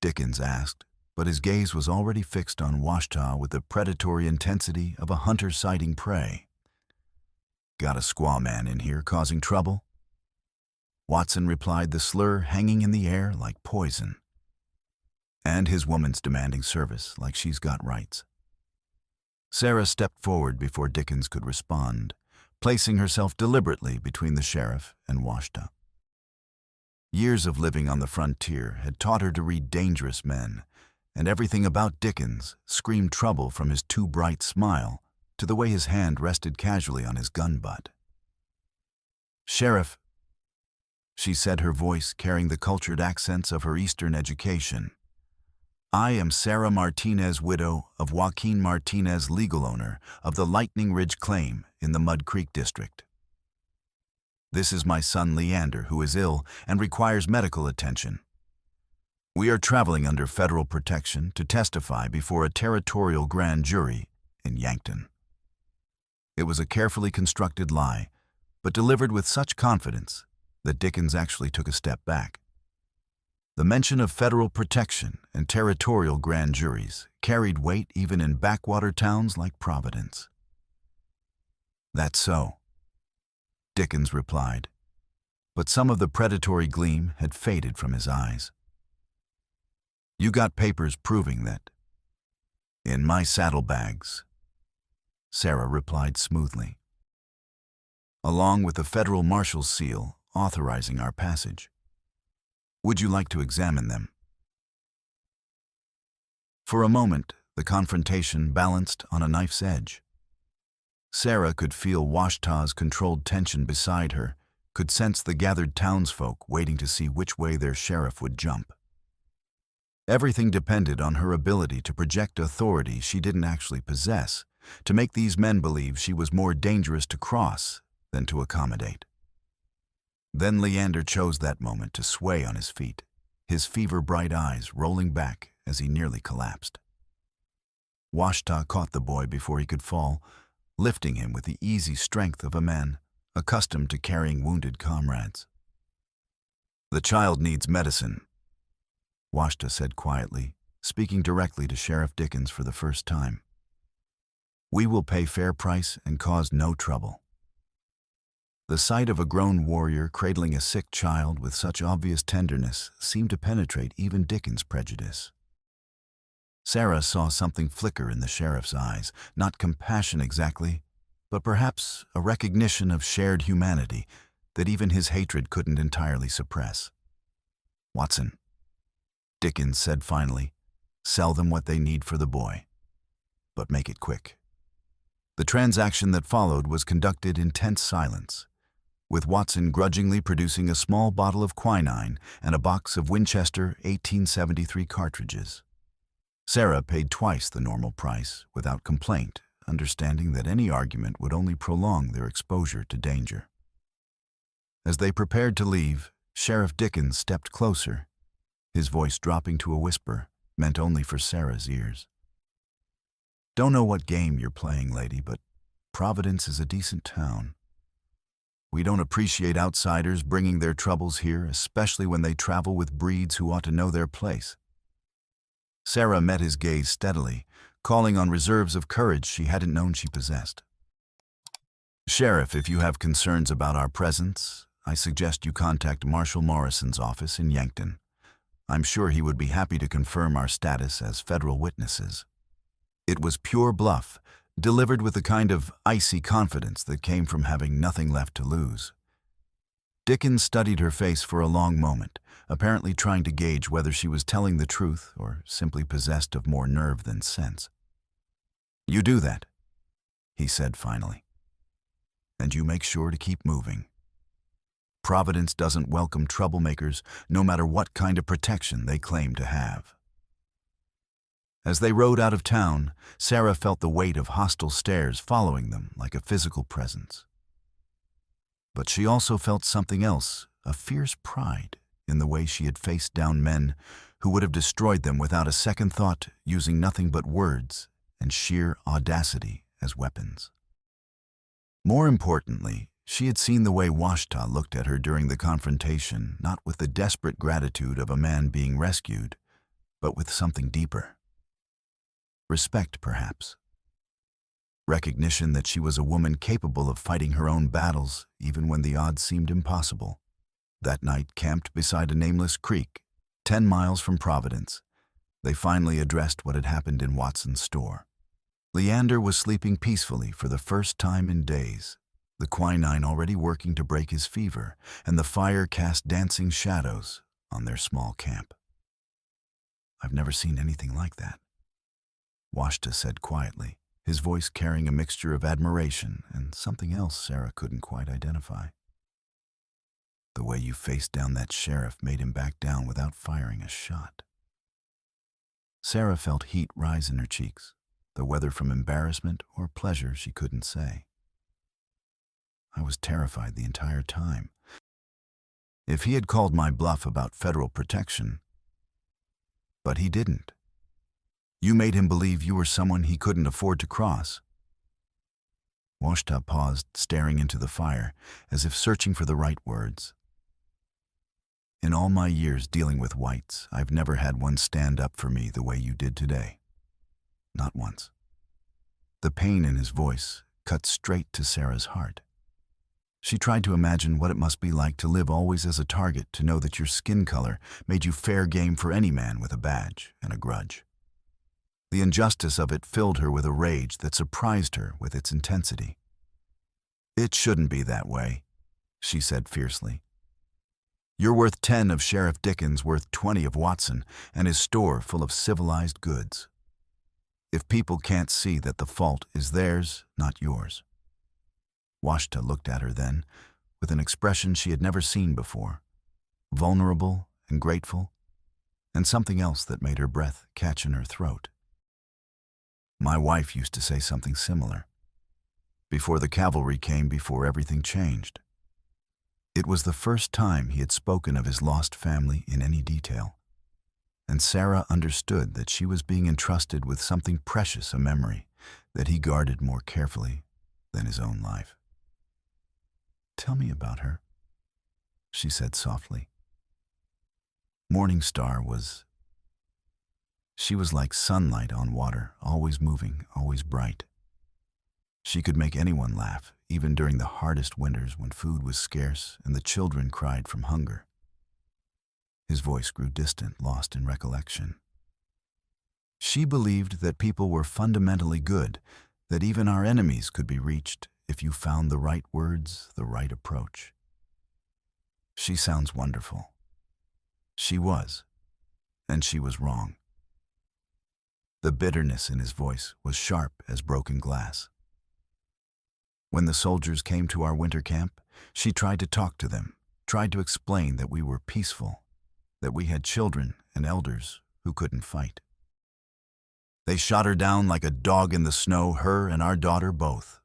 Dickens asked, but his gaze was already fixed on Washta with the predatory intensity of a hunter sighting prey. "Got a squaw man in here causing trouble?" Watson replied, the slur hanging in the air like poison. "And his woman's demanding service like she's got rights." Sarah stepped forward before Dickens could respond, placing herself deliberately between the sheriff and Washta. Years of living on the frontier had taught her to read dangerous men, and everything about Dickens screamed trouble, from his too bright smile to the way his hand rested casually on his gun butt. "Sheriff," she said, her voice carrying the cultured accents of her Eastern education, "I am Sarah Martinez, widow of Joaquin Martinez, legal owner of the Lightning Ridge claim in the Mud Creek district. This is my son Leander, who is ill and requires medical attention. We are traveling under federal protection to testify before a territorial grand jury in Yankton." It was a carefully constructed lie, but delivered with such confidence that Dickens actually took a step back. The mention of federal protection and territorial grand juries carried weight even in backwater towns like Providence. "That's so," Dickens replied, but some of the predatory gleam had faded from his eyes. "You got papers proving that?" "In my saddlebags," Sarah replied smoothly, "along with the federal marshal's seal authorizing our passage. Would you like to examine them?" For a moment, the confrontation balanced on a knife's edge. Sarah could feel Washta's controlled tension beside her, could sense the gathered townsfolk waiting to see which way their sheriff would jump. Everything depended on her ability to project authority she didn't actually possess, to make these men believe she was more dangerous to cross than to accommodate. Then Leander chose that moment to sway on his feet, his fever-bright eyes rolling back as he nearly collapsed. Washta caught the boy before he could fall, lifting him with the easy strength of a man accustomed to carrying wounded comrades. "The child needs medicine," Washta said quietly, speaking directly to Sheriff Dickens for the first time. "We will pay fair price and cause no trouble." The sight of a grown warrior cradling a sick child with such obvious tenderness seemed to penetrate even Dickens' prejudice. Sarah saw something flicker in the sheriff's eyes, not compassion exactly, but perhaps a recognition of shared humanity that even his hatred couldn't entirely suppress. "Watson," Dickens said finally, "sell them what they need for the boy. But make it quick." The transaction that followed was conducted in tense silence, with Watson grudgingly producing a small bottle of quinine and a box of Winchester 1873 cartridges. Sarah paid twice the normal price without complaint, understanding that any argument would only prolong their exposure to danger. As they prepared to leave, Sheriff Dickens stepped closer, his voice dropping to a whisper meant only for Sarah's ears. "Don't know what game you're playing, lady, but Providence is a decent town. We don't appreciate outsiders bringing their troubles here, especially when they travel with breeds who ought to know their place." Sarah met his gaze steadily, calling on reserves of courage she hadn't known she possessed. "Sheriff, if you have concerns about our presence, I suggest you contact Marshal Morrison's office in Yankton. I'm sure he would be happy to confirm our status as federal witnesses." It was pure bluff, delivered with the kind of icy confidence that came from having nothing left to lose. Dickens studied her face for a long moment, apparently trying to gauge whether she was telling the truth or simply possessed of more nerve than sense. "You do that," he said finally. "And you make sure to keep moving. Providence doesn't welcome troublemakers, no matter what kind of protection they claim to have." As they rode out of town, Sarah felt the weight of hostile stares following them like a physical presence. But she also felt something else, a fierce pride in the way she had faced down men who would have destroyed them without a second thought, using nothing but words and sheer audacity as weapons. More importantly, she had seen the way Washta looked at her during the confrontation, not with the desperate gratitude of a man being rescued, but with something deeper. Respect, perhaps. Recognition that she was a woman capable of fighting her own battles even when the odds seemed impossible. That night, camped beside a nameless creek, 10 miles from Providence, they finally addressed what had happened in Watson's store. Leander was sleeping peacefully for the first time in days, the quinine already working to break his fever, and the fire cast dancing shadows on their small camp. "I've never seen anything like that," Washta said quietly, his voice carrying a mixture of admiration and something else Sarah couldn't quite identify. "The way you faced down that sheriff made him back down without firing a shot." Sarah felt heat rise in her cheeks, though whether from embarrassment or pleasure she couldn't say. "I was terrified the entire time. If he had called my bluff about federal protection, but he didn't. You made him believe you were someone he couldn't afford to cross." Washta paused, staring into the fire, as if searching for the right words. "In all my years dealing with whites, I've never had one stand up for me the way you did today. Not once." The pain in his voice cut straight to Sarah's heart. She tried to imagine what it must be like to live always as a target, to know that your skin color made you fair game for any man with a badge and a grudge. The injustice of it filled her with a rage that surprised her with its intensity. "It shouldn't be that way," she said fiercely. "You're worth 10 of Sheriff Dickens, worth 20 of Watson, and his store full of civilized goods. If people can't see that the fault is theirs, not yours." Washta looked at her then, with an expression she had never seen before, vulnerable and grateful, and something else that made her breath catch in her throat. "My wife used to say something similar. Before the cavalry came, before everything changed." It was the first time he had spoken of his lost family in any detail, and Sarah understood that she was being entrusted with something precious, a memory that he guarded more carefully than his own life. "Tell me about her," she said softly. Morningstar was... She was like sunlight on water, always moving, always bright. She could make anyone laugh, even during the hardest winters when food was scarce and the children cried from hunger. His voice grew distant, lost in recollection. She believed that people were fundamentally good, that even our enemies could be reached if you found the right words, the right approach. She sounds wonderful. She was, and she was wrong. The bitterness in his voice was sharp as broken glass. When the soldiers came to our winter camp, she tried to talk to them, tried to explain that we were peaceful, that we had children and elders who couldn't fight. They shot her down like a dog in the snow, her and our daughter both.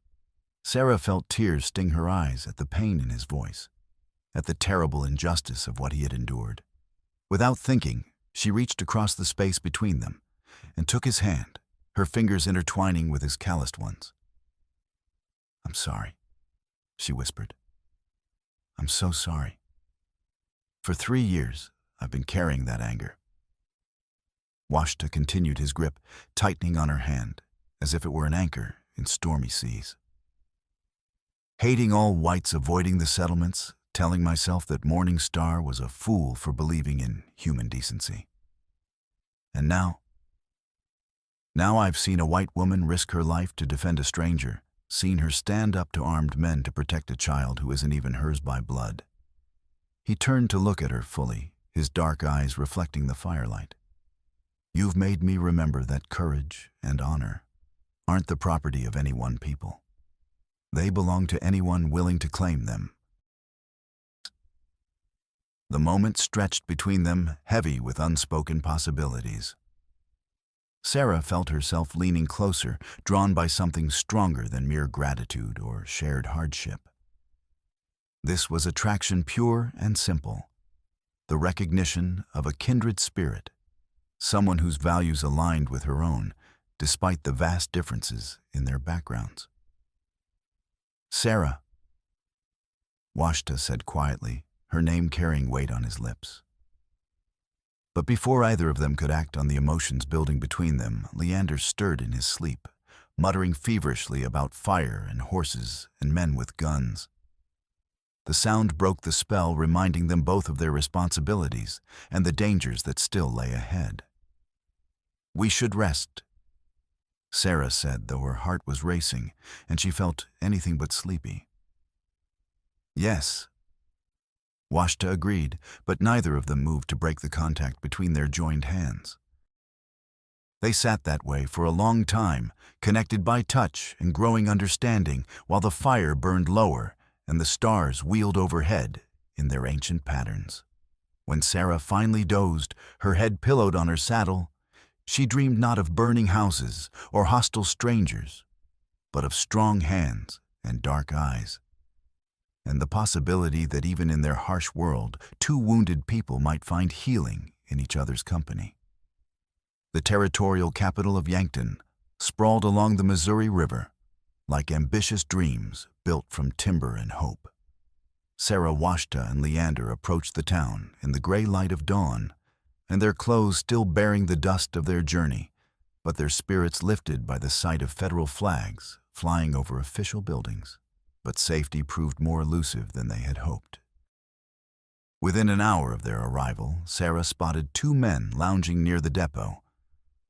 Sarah felt tears sting her eyes at the pain in his voice, at the terrible injustice of what he had endured. Without thinking, she reached across the space between them and took his hand, her fingers intertwining with his calloused ones. "I'm sorry," she whispered. "I'm so sorry. For 3 years, I've been carrying that anger." Washta continued his grip, tightening on her hand, as if it were an anchor in stormy seas. Hating all whites, avoiding the settlements, telling myself that Morning Star was a fool for believing in human decency. And now I've seen a white woman risk her life to defend a stranger, seen her stand up to armed men to protect a child who isn't even hers by blood. He turned to look at her fully, his dark eyes reflecting the firelight. "You've made me remember that courage and honor aren't the property of any one people. They belong to anyone willing to claim them." The moment stretched between them, heavy with unspoken possibilities. Sarah felt herself leaning closer, drawn by something stronger than mere gratitude or shared hardship. This was attraction pure and simple, the recognition of a kindred spirit, someone whose values aligned with her own, despite the vast differences in their backgrounds. "Sarah," Washta said quietly, her name carrying weight on his lips. But before either of them could act on the emotions building between them, Leander stirred in his sleep, muttering feverishly about fire and horses and men with guns. The sound broke the spell, reminding them both of their responsibilities and the dangers that still lay ahead. "We should rest," Sarah said, though her heart was racing and she felt anything but sleepy. "Yes," Washta agreed, but neither of them moved to break the contact between their joined hands. They sat that way for a long time, connected by touch and growing understanding, while the fire burned lower and the stars wheeled overhead in their ancient patterns. When Sarah finally dozed, her head pillowed on her saddle, she dreamed not of burning houses or hostile strangers, but of strong hands and dark eyes, and the possibility that even in their harsh world, two wounded people might find healing in each other's company. The territorial capital of Yankton sprawled along the Missouri River, like ambitious dreams built from timber and hope. Sarah, Washta, and Leander approached the town in the gray light of dawn, and their clothes still bearing the dust of their journey, but their spirits lifted by the sight of federal flags flying over official buildings. But safety proved more elusive than they had hoped. Within an hour of their arrival, Sarah spotted 2 men lounging near the depot,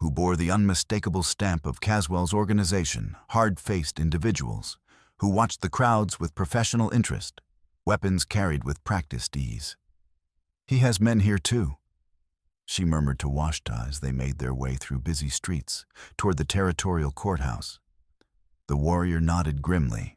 who bore the unmistakable stamp of Caswell's organization, hard-faced individuals, who watched the crowds with professional interest, weapons carried with practiced ease. "He has men here too," she murmured to Washta as they made their way through busy streets toward the territorial courthouse. The warrior nodded grimly.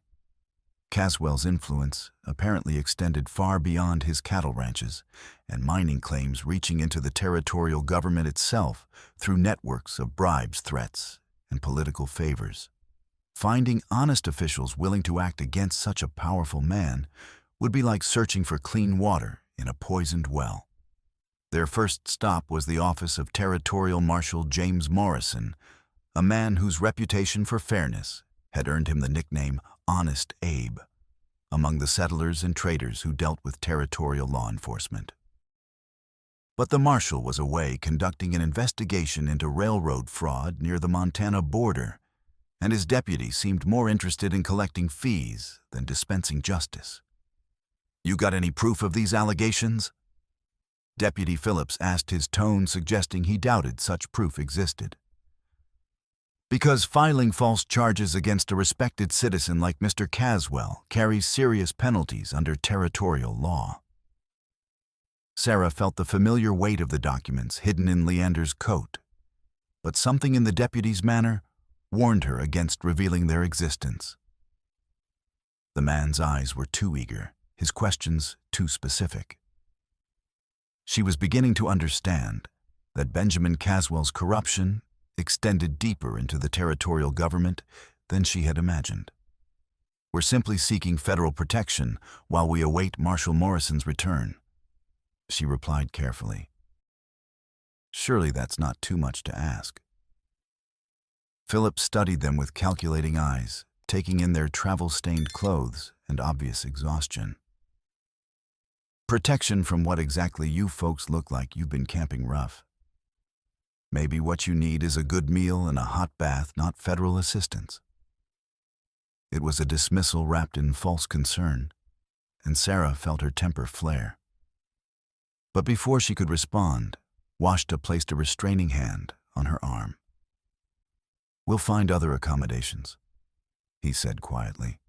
Caswell's influence apparently extended far beyond his cattle ranches and mining claims, reaching into the territorial government itself through networks of bribes, threats, and political favors. Finding honest officials willing to act against such a powerful man would be like searching for clean water in a poisoned well. Their first stop was the office of Territorial Marshal James Morrison, a man whose reputation for fairness had earned him the nickname Honest Abe among the settlers and traders who dealt with territorial law enforcement. But the marshal was away conducting an investigation into railroad fraud near the Montana border, and his deputy seemed more interested in collecting fees than dispensing justice. "You got any proof of these allegations?" Deputy Phillips asked, his tone suggesting he doubted such proof existed. Because filing false charges against a respected citizen like Mr. Caswell carries serious penalties under territorial law. Sarah felt the familiar weight of the documents hidden in Leander's coat, but something in the deputy's manner warned her against revealing their existence. The man's eyes were too eager, his questions too specific. She was beginning to understand that Benjamin Caswell's corruption extended deeper into the territorial government than she had imagined. "We're simply seeking federal protection while we await Marshal Morrison's return," she replied carefully. Surely that's not too much to ask. Philip studied them with calculating eyes, taking in their travel-stained clothes and obvious exhaustion. "Protection from what exactly you folks look like you've been camping rough. Maybe what you need is a good meal and a hot bath, not federal assistance." It was a dismissal wrapped in false concern, and Sarah felt her temper flare. But before she could respond, Washta placed a restraining hand on her arm. "We'll find other accommodations," he said quietly.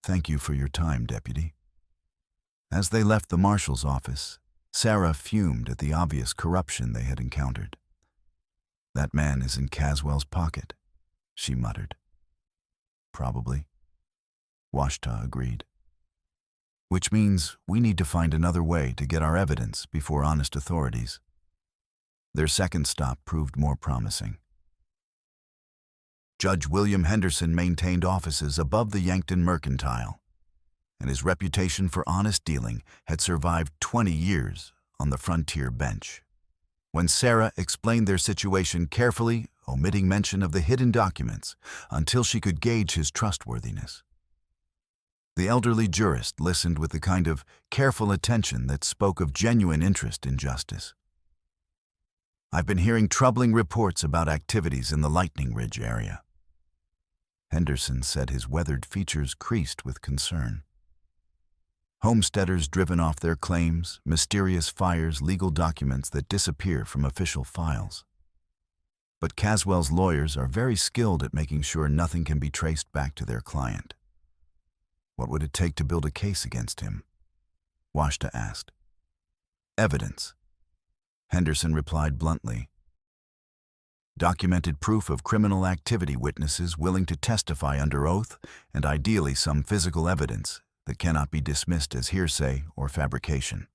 "Thank you for your time, Deputy." As they left the marshal's office, Sarah fumed at the obvious corruption they had encountered. "That man is in Caswell's pocket," she muttered. "Probably," Washta agreed. "Which means we need to find another way to get our evidence before honest authorities." Their second stop proved more promising. Judge William Henderson maintained offices above the Yankton Mercantile, and his reputation for honest dealing had survived 20 years on the frontier bench. When Sarah explained their situation carefully, omitting mention of the hidden documents until she could gauge his trustworthiness, the elderly jurist listened with the kind of careful attention that spoke of genuine interest in justice. "I've been hearing troubling reports about activities in the Lightning Ridge area." Henderson said, his weathered features creased with concern. "Homesteaders driven off their claims, mysterious fires, legal documents that disappear from official files. But Caswell's lawyers are very skilled at making sure nothing can be traced back to their client." "What would it take to build a case against him?" Washta asked. "Evidence," Henderson replied bluntly. "Documented proof of criminal activity, witnesses willing to testify under oath, and ideally some physical evidence that cannot be dismissed as hearsay or fabrication."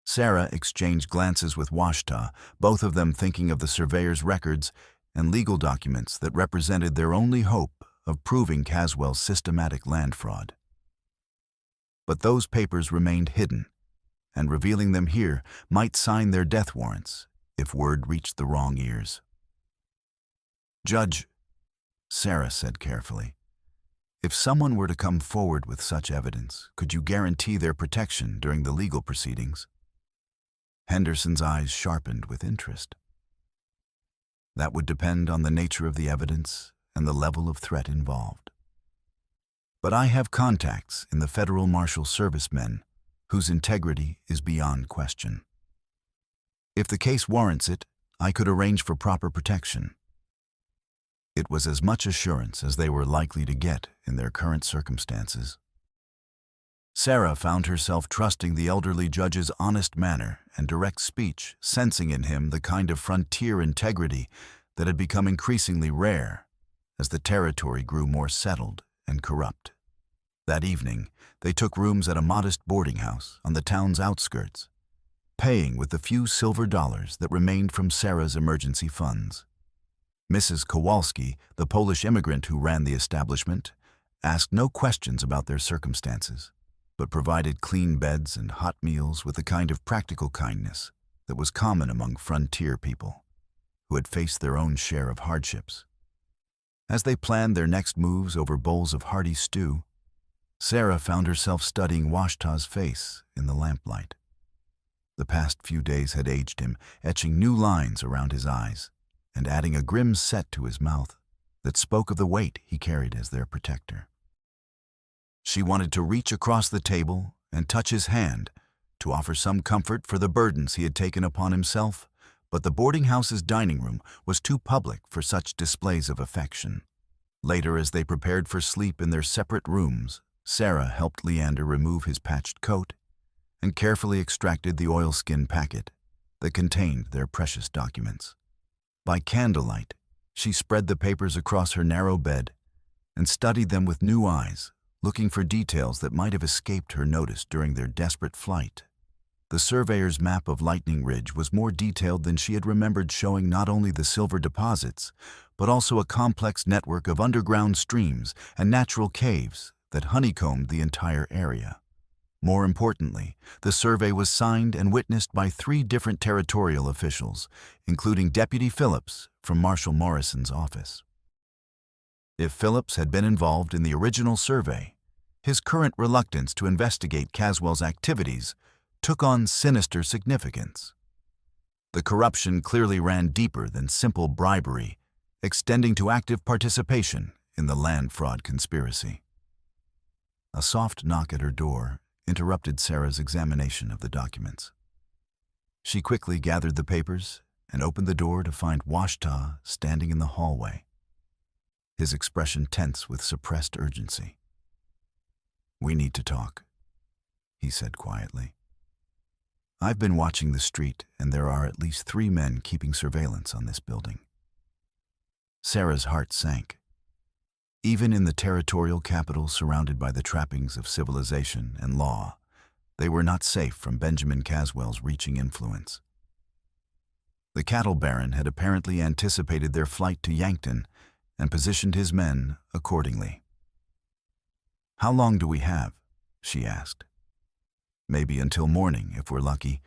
Sarah exchanged glances with Washta, both of them thinking of the surveyor's records and legal documents that represented their only hope of proving Caswell's systematic land fraud. But those papers remained hidden, and revealing them here might sign their death warrants if word reached the wrong ears. "Judge," Sarah said carefully, "if someone were to come forward with such evidence, could you guarantee their protection during the legal proceedings?" Henderson's eyes sharpened with interest. "That would depend on the nature of the evidence and the level of threat involved. But I have contacts in the Federal Marshal Servicemen whose integrity is beyond question. If the case warrants it, I could arrange for proper protection." It was as much assurance as they were likely to get in their current circumstances. Sarah found herself trusting the elderly judge's honest manner and direct speech, sensing in him the kind of frontier integrity that had become increasingly rare as the territory grew more settled and corrupt. That evening, they took rooms at a modest boarding house on the town's outskirts, paying with the few silver dollars that remained from Sarah's emergency funds. Mrs. Kowalski, the Polish immigrant who ran the establishment, asked no questions about their circumstances, but provided clean beds and hot meals with the kind of practical kindness that was common among frontier people who had faced their own share of hardships. As they planned their next moves over bowls of hearty stew, Sarah found herself studying Washta's face in the lamplight. The past few days had aged him, etching new lines around his eyes and adding a grim set to his mouth that spoke of the weight he carried as their protector. She wanted to reach across the table and touch his hand to offer some comfort for the burdens he had taken upon himself, but the boarding house's dining room was too public for such displays of affection. Later, as they prepared for sleep in their separate rooms, Sarah helped Leander remove his patched coat and carefully extracted the oilskin packet that contained their precious documents. By candlelight, she spread the papers across her narrow bed and studied them with new eyes, looking for details that might have escaped her notice during their desperate flight. The surveyor's map of Lightning Ridge was more detailed than she had remembered, showing not only the silver deposits, but also a complex network of underground streams and natural caves that honeycombed the entire area. More importantly, the survey was signed and witnessed by 3 different territorial officials, including Deputy Phillips from Marshal Morrison's office. If Phillips had been involved in the original survey, his current reluctance to investigate Caswell's activities took on sinister significance. The corruption clearly ran deeper than simple bribery, extending to active participation in the land fraud conspiracy. A soft knock at her door interrupted Sarah's examination of the documents. She quickly gathered the papers and opened the door to find Washta standing in the hallway, his expression tense with suppressed urgency. "We need to talk," he said quietly. "I've been watching the street, and there are at least 3 men keeping surveillance on this building." Sarah's heart sank. Even in the territorial capital surrounded by the trappings of civilization and law, they were not safe from Benjamin Caswell's reaching influence. The cattle baron had apparently anticipated their flight to Yankton and positioned his men accordingly. "How long do we have?" she asked. "Maybe until morning, if we're lucky.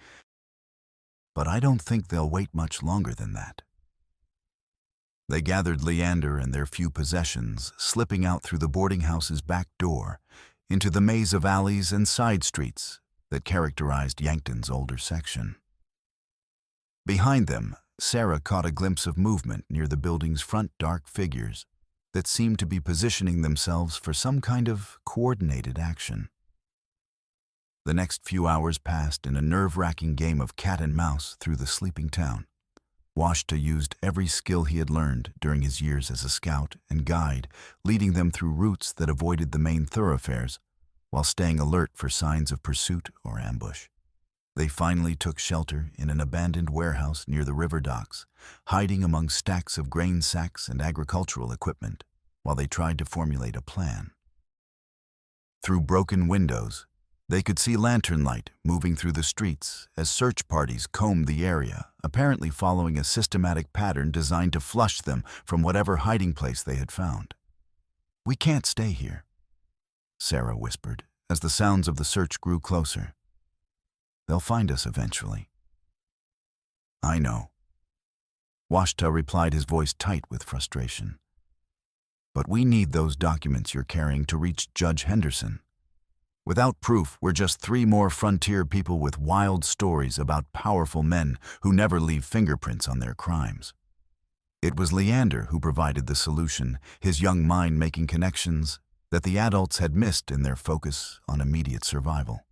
But I don't think they'll wait much longer than that." They gathered Leander and their few possessions, slipping out through the boarding house's back door into the maze of alleys and side streets that characterized Yankton's older section. Behind them, Sarah caught a glimpse of movement near the building's front, dark figures that seemed to be positioning themselves for some kind of coordinated action. The next few hours passed in a nerve-wracking game of cat and mouse through the sleeping town. Washta used every skill he had learned during his years as a scout and guide, leading them through routes that avoided the main thoroughfares, while staying alert for signs of pursuit or ambush. They finally took shelter in an abandoned warehouse near the river docks, hiding among stacks of grain sacks and agricultural equipment, while they tried to formulate a plan. Through broken windows, they could see lantern light moving through the streets as search parties combed the area, apparently following a systematic pattern designed to flush them from whatever hiding place they had found. "We can't stay here," Sarah whispered as the sounds of the search grew closer. "They'll find us eventually." "I know," Washta replied, his voice tight with frustration. "But we need those documents you're carrying to reach Judge Henderson. Without proof, we're just 3 more frontier people with wild stories about powerful men who never leave fingerprints on their crimes." It was Leander who provided the solution, his young mind making connections that the adults had missed in their focus on immediate survival.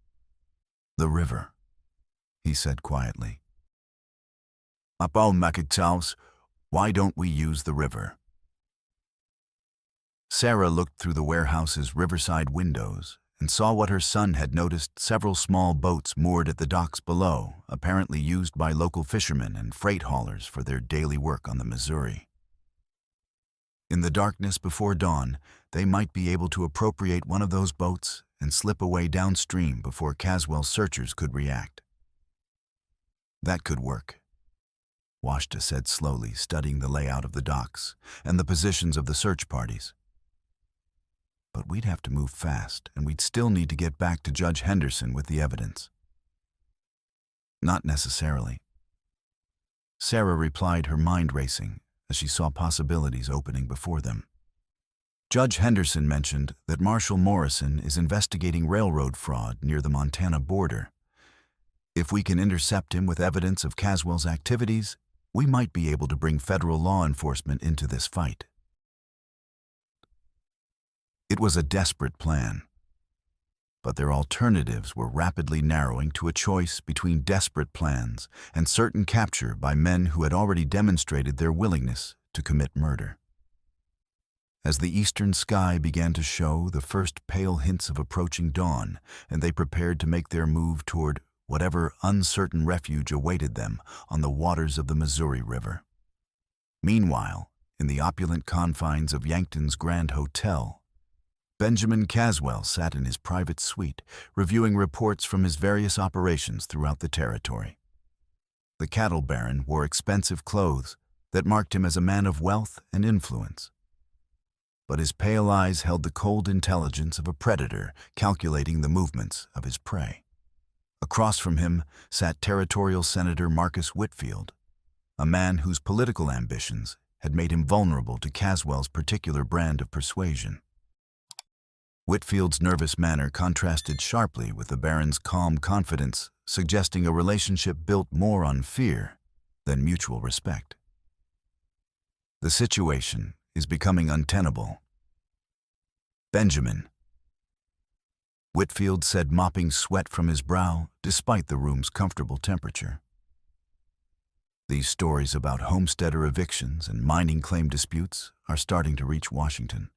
"The river," he said quietly. "Apo Makitaus, why don't we use the river?" Sarah looked through the warehouse's riverside windows and saw what her son had noticed: several small boats moored at the docks below, apparently used by local fishermen and freight haulers for their daily work on the Missouri. In the darkness before dawn, they might be able to appropriate one of those boats and slip away downstream before Caswell's searchers could react. "That could work," Washta said slowly, studying the layout of the docks and the positions of the search parties. "But we'd have to move fast, and we'd still need to get back to Judge Henderson with the evidence." "Not necessarily," Sarah replied, her mind racing as she saw possibilities opening before them. "Judge Henderson mentioned that Marshal Morrison is investigating railroad fraud near the Montana border. If we can intercept him with evidence of Caswell's activities, we might be able to bring federal law enforcement into this fight." It was a desperate plan. but their alternatives were rapidly narrowing to a choice between desperate plans and certain capture by men who had already demonstrated their willingness to commit murder. As the eastern sky began to show the first pale hints of approaching dawn, and they prepared to make their move toward whatever uncertain refuge awaited them on the waters of the Missouri River. Meanwhile, in the opulent confines of Yankton's Grand Hotel, Benjamin Caswell sat in his private suite, reviewing reports from his various operations throughout the territory. The cattle baron wore expensive clothes that marked him as a man of wealth and influence. But his pale eyes held the cold intelligence of a predator calculating the movements of his prey. Across from him sat Territorial Senator Marcus Whitfield, a man whose political ambitions had made him vulnerable to Caswell's particular brand of persuasion. Whitfield's nervous manner contrasted sharply with the Baron's calm confidence, suggesting a relationship built more on fear than mutual respect. "The situation is becoming untenable, Benjamin," Whitfield said, mopping sweat from his brow despite the room's comfortable temperature. "These stories about homesteader evictions and mining claim disputes are starting to reach Washington.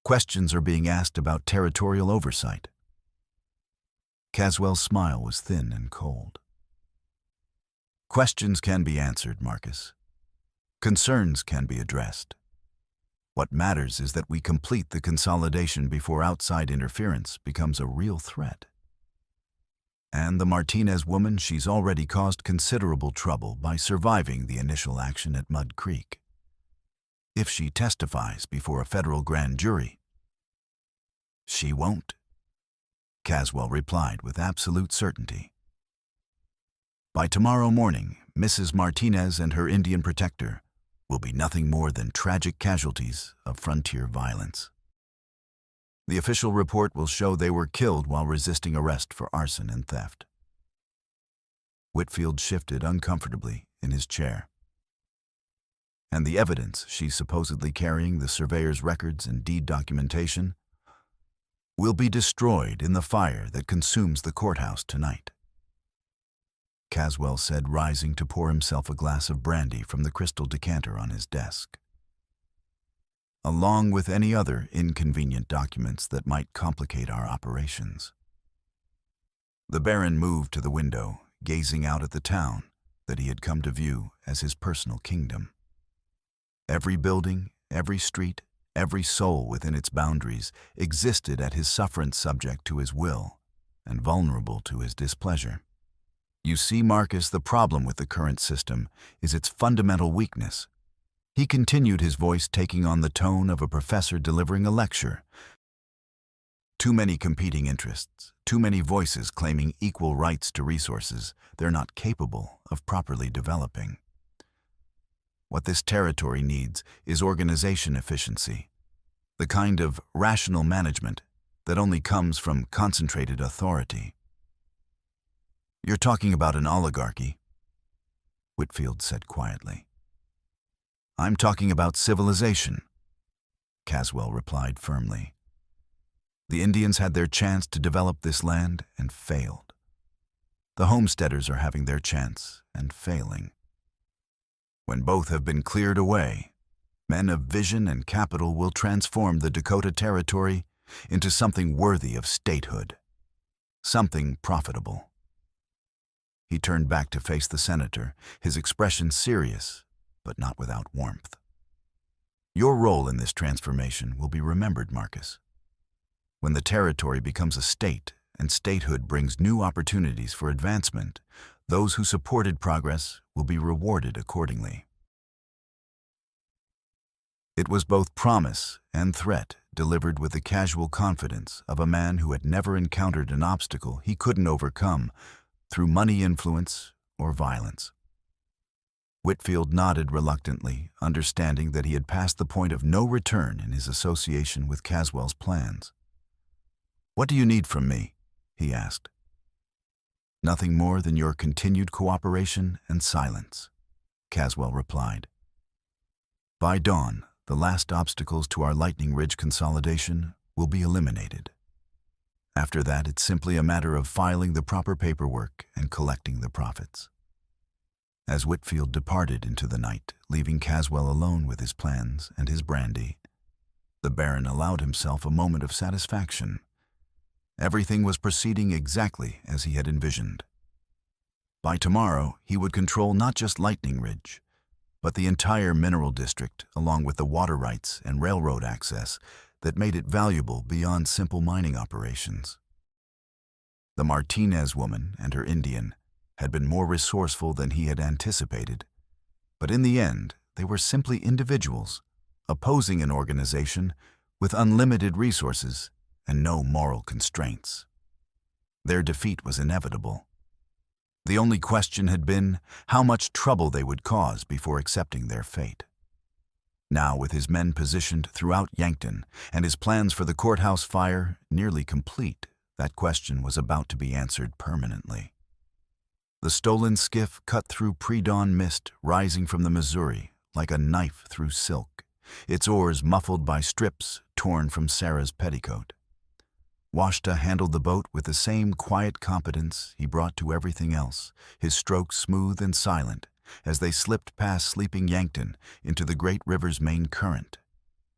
Questions are being asked about territorial oversight." Caswell's smile was thin and cold. "Questions can be answered, Marcus. Concerns can be addressed. What matters is that we complete the consolidation before outside interference becomes a real threat. And the Martinez woman, she's already caused considerable trouble by surviving the initial action at Mud Creek. If she testifies before a federal grand jury—" "She won't," Caswell replied with absolute certainty. "By tomorrow morning, Mrs. Martinez and her Indian protector will be nothing more than tragic casualties of frontier violence. The official report will show they were killed while resisting arrest for arson and theft." Whitfield shifted uncomfortably in his chair. "And the evidence she's supposedly carrying, the surveyor's records and deed documentation, will be destroyed in the fire that consumes the courthouse tonight," Caswell said, rising to pour himself a glass of brandy from the crystal decanter on his desk. "Along with any other inconvenient documents that might complicate our operations." The Baron moved to the window, gazing out at the town that he had come to view as his personal kingdom. Every building, every street, every soul within its boundaries existed at his sufferance, subject to his will and vulnerable to his displeasure. "You see, Marcus, the problem with the current system is its fundamental weakness," he continued, his voice taking on the tone of a professor delivering a lecture. "Too many competing interests, too many voices claiming equal rights to resources they're not capable of properly developing. What this territory needs is organization efficiency, the kind of rational management that only comes from concentrated authority." "You're talking about an oligarchy," Whitfield said quietly. "I'm talking about civilization," Caswell replied firmly. "The Indians had their chance to develop this land and failed. The homesteaders are having their chance and failing. When both have been cleared away, men of vision and capital will transform the Dakota Territory into something worthy of statehood, something profitable." He turned back to face the senator, his expression serious, but not without warmth. "Your role in this transformation will be remembered, Marcus. When the territory becomes a state and statehood brings new opportunities for advancement, those who supported progress will be rewarded accordingly." It was both promise and threat, delivered with the casual confidence of a man who had never encountered an obstacle he couldn't overcome through money, influence, or violence. Whitfield nodded reluctantly, understanding that he had passed the point of no return in his association with Caswell's plans. "What do you need from me?" he asked. "Nothing more than your continued cooperation and silence," Caswell replied. "By dawn, the last obstacles to our Lightning Ridge consolidation will be eliminated. After that, it's simply a matter of filing the proper paperwork and collecting the profits. As Whitfield departed into the night, leaving Caswell alone with his plans and his brandy, the Baron allowed himself a moment of satisfaction. Everything was proceeding exactly as he had envisioned. By tomorrow, he would control not just Lightning Ridge, but the entire mineral district, along with the water rights and railroad access that made it valuable beyond simple mining operations. The Martinez woman and her Indian had been more resourceful than he had anticipated, but in the end, they were simply individuals, opposing an organization with unlimited resources and no moral constraints. Their defeat was inevitable. The only question had been how much trouble they would cause before accepting their fate. Now, with his men positioned throughout Yankton and his plans for the courthouse fire nearly complete, that question was about to be answered permanently. The stolen skiff cut through pre-dawn mist rising from the Missouri like a knife through silk, its oars muffled by strips torn from Sarah's petticoat. Washta handled the boat with the same quiet competence he brought to everything else, his strokes smooth and silent as they slipped past sleeping Yankton into the great river's main current.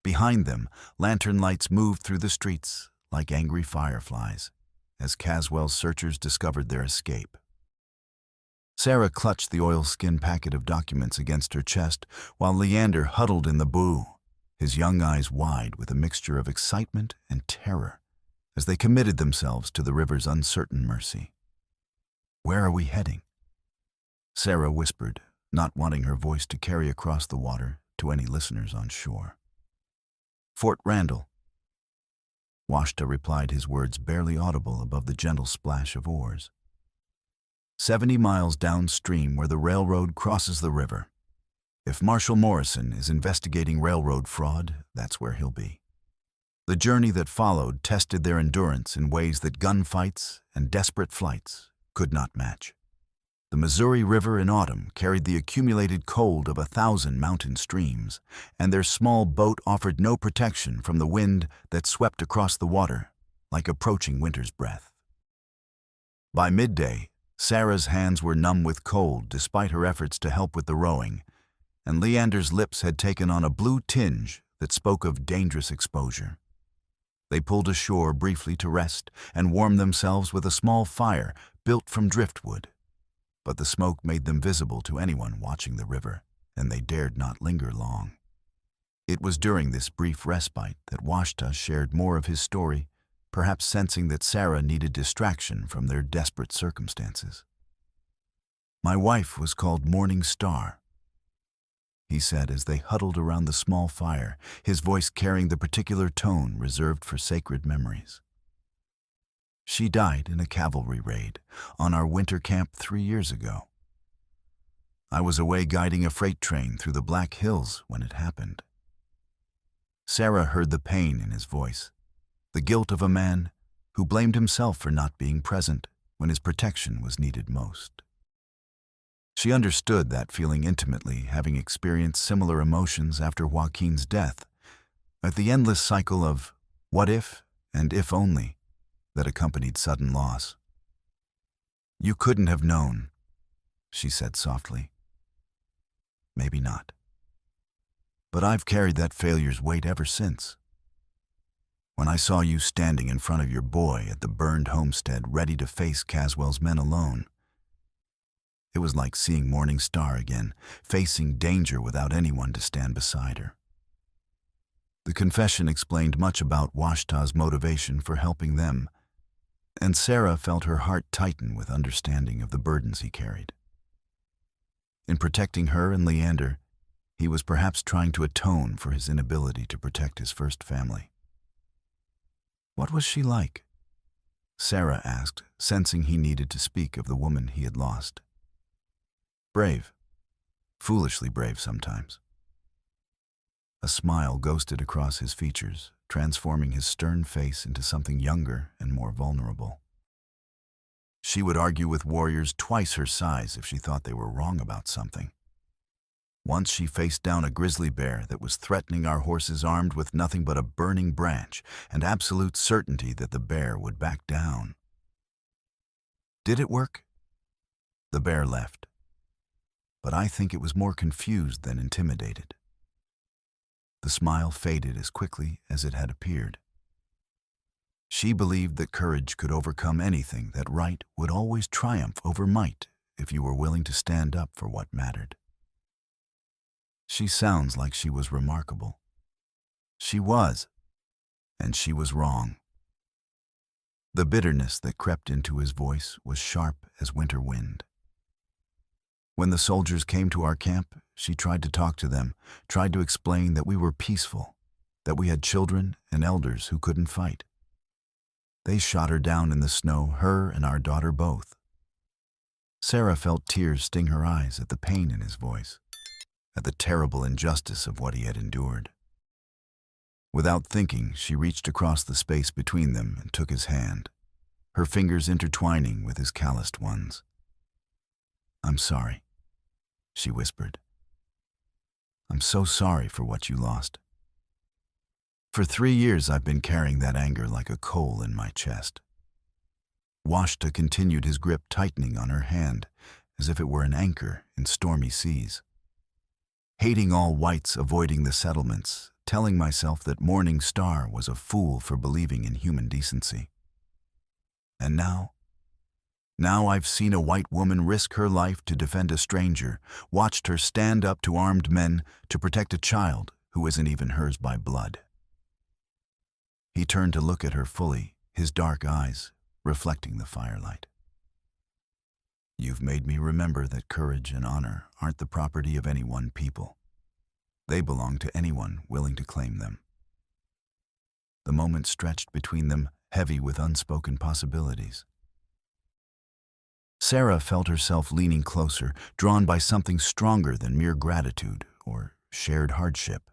Behind them, lantern lights moved through the streets like angry fireflies as Caswell's searchers discovered their escape. Sarah clutched the oilskin packet of documents against her chest while Leander huddled in the bow, his young eyes wide with a mixture of excitement and terror as they committed themselves to the river's uncertain mercy. "Where are we heading?" Sarah whispered, not wanting her voice to carry across the water to any listeners on shore. "Fort Randall." Washta replied, his words barely audible above the gentle splash of oars. 70 miles downstream where the railroad crosses the river. If Marshal Morrison is investigating railroad fraud, that's where he'll be. The journey that followed tested their endurance in ways that gunfights and desperate flights could not match. The Missouri River in autumn carried the accumulated cold of 1,000 mountain streams, and their small boat offered no protection from the wind that swept across the water like approaching winter's breath. By midday, Sarah's hands were numb with cold despite her efforts to help with the rowing, and Leander's lips had taken on a blue tinge that spoke of dangerous exposure. They pulled ashore briefly to rest and warm themselves with a small fire built from driftwood. But the smoke made them visible to anyone watching the river, and they dared not linger long. It was during this brief respite that Washta shared more of his story, perhaps sensing that Sarah needed distraction from their desperate circumstances. "My wife was called Morning Star," he said as they huddled around the small fire, his voice carrying the particular tone reserved for sacred memories. "She died in a cavalry raid on our winter camp 3 years ago. I was away guiding a freight train through the Black Hills when it happened." Sarah heard the pain in his voice, the guilt of a man who blamed himself for not being present when his protection was needed most. She understood that feeling intimately, having experienced similar emotions after Joaquin's death, at the endless cycle of what if and if only that accompanied sudden loss. "You couldn't have known," she said softly. "Maybe not. But I've carried that failure's weight ever since. When I saw you standing in front of your boy at the burned homestead ready to face Caswell's men alone, it was like seeing Morning Star again, facing danger without anyone to stand beside her." The confession explained much about Washta's motivation for helping them, and Sarah felt her heart tighten with understanding of the burdens he carried. In protecting her and Leander, he was perhaps trying to atone for his inability to protect his first family. "What was she like?" Sarah asked, sensing he needed to speak of the woman he had lost. "Brave. Foolishly brave sometimes." A smile ghosted across his features, transforming his stern face into something younger and more vulnerable. "She would argue with warriors twice her size if she thought they were wrong about something." Once she faced down a grizzly bear that was threatening our horses, armed with nothing but a burning branch and absolute certainty that the bear would back down. Did it work? The bear left, but I think it was more confused than intimidated. The smile faded as quickly as it had appeared. She believed that courage could overcome anything, that right would always triumph over might if you were willing to stand up for what mattered. She sounds like she was remarkable. She was, and she was wrong. The bitterness that crept into his voice was sharp as winter wind. When the soldiers came to our camp, she tried to talk to them, tried to explain that we were peaceful, that we had children and elders who couldn't fight. They shot her down in the snow, her and our daughter both. Sarah felt tears sting her eyes at the pain in his voice, at the terrible injustice of what he had endured. Without thinking, she reached across the space between them and took his hand, her fingers intertwining with his calloused ones. "I'm sorry," she whispered. "I'm so sorry for what you lost. For 3 years I've been carrying that anger like a coal in my chest." Washta continued, his grip tightening on her hand, as if it were an anchor in stormy seas. Hating all whites, avoiding the settlements, telling myself that Morning Star was a fool for believing in human decency. And now I've seen a white woman risk her life to defend a stranger, watched her stand up to armed men to protect a child who isn't even hers by blood. He turned to look at her fully, his dark eyes reflecting the firelight. "You've made me remember that courage and honor aren't the property of any one people. They belong to anyone willing to claim them." The moment stretched between them, heavy with unspoken possibilities. Sarah felt herself leaning closer, drawn by something stronger than mere gratitude or shared hardship.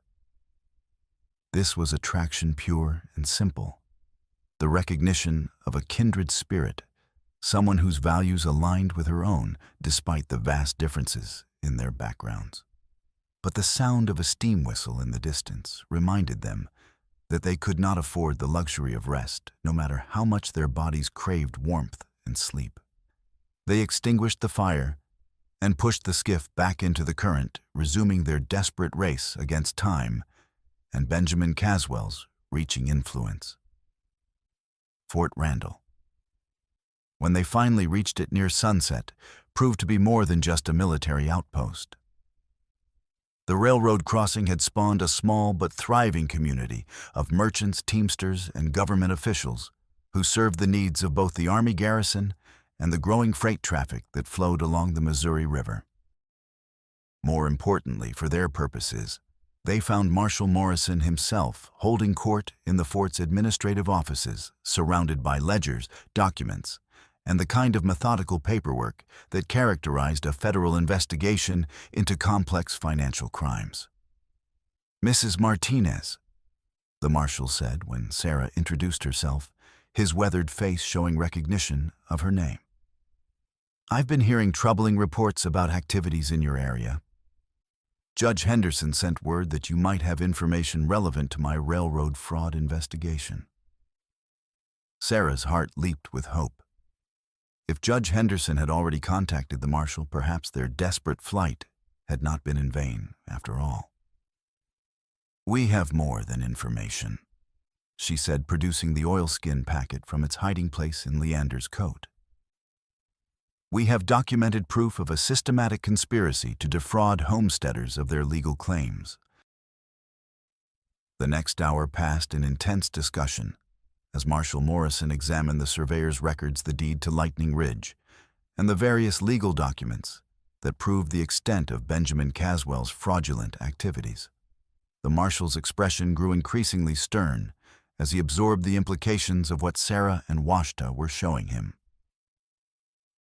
This was attraction pure and simple, the recognition of a kindred spirit, someone whose values aligned with her own despite the vast differences in their backgrounds. But the sound of a steam whistle in the distance reminded them that they could not afford the luxury of rest, no matter how much their bodies craved warmth and sleep. They extinguished the fire and pushed the skiff back into the current, resuming their desperate race against time and Benjamin Caswell's reaching influence. Fort Randall. When they finally reached it near sunset, proved to be more than just a military outpost. The railroad crossing had spawned a small but thriving community of merchants, teamsters, and government officials who served the needs of both the Army garrison and the growing freight traffic that flowed along the Missouri River. More importantly for their purposes, they found Marshal Morrison himself holding court in the fort's administrative offices, surrounded by ledgers, documents, and the kind of methodical paperwork that characterized a federal investigation into complex financial crimes. "Mrs. Martinez," the marshal said when Sarah introduced herself, his weathered face showing recognition of her name. "I've been hearing troubling reports about activities in your area. Judge Henderson sent word that you might have information relevant to my railroad fraud investigation." Sarah's heart leaped with hope. If Judge Henderson had already contacted the marshal, perhaps their desperate flight had not been in vain, after all. "We have more than information," she said, producing the oilskin packet from its hiding place in Leander's coat. "We have documented proof of a systematic conspiracy to defraud homesteaders of their legal claims." The next hour passed in intense discussion as Marshal Morrison examined the surveyor's records, the deed to Lightning Ridge, and the various legal documents that proved the extent of Benjamin Caswell's fraudulent activities. The marshal's expression grew increasingly stern as he absorbed the implications of what Sarah and Washta were showing him.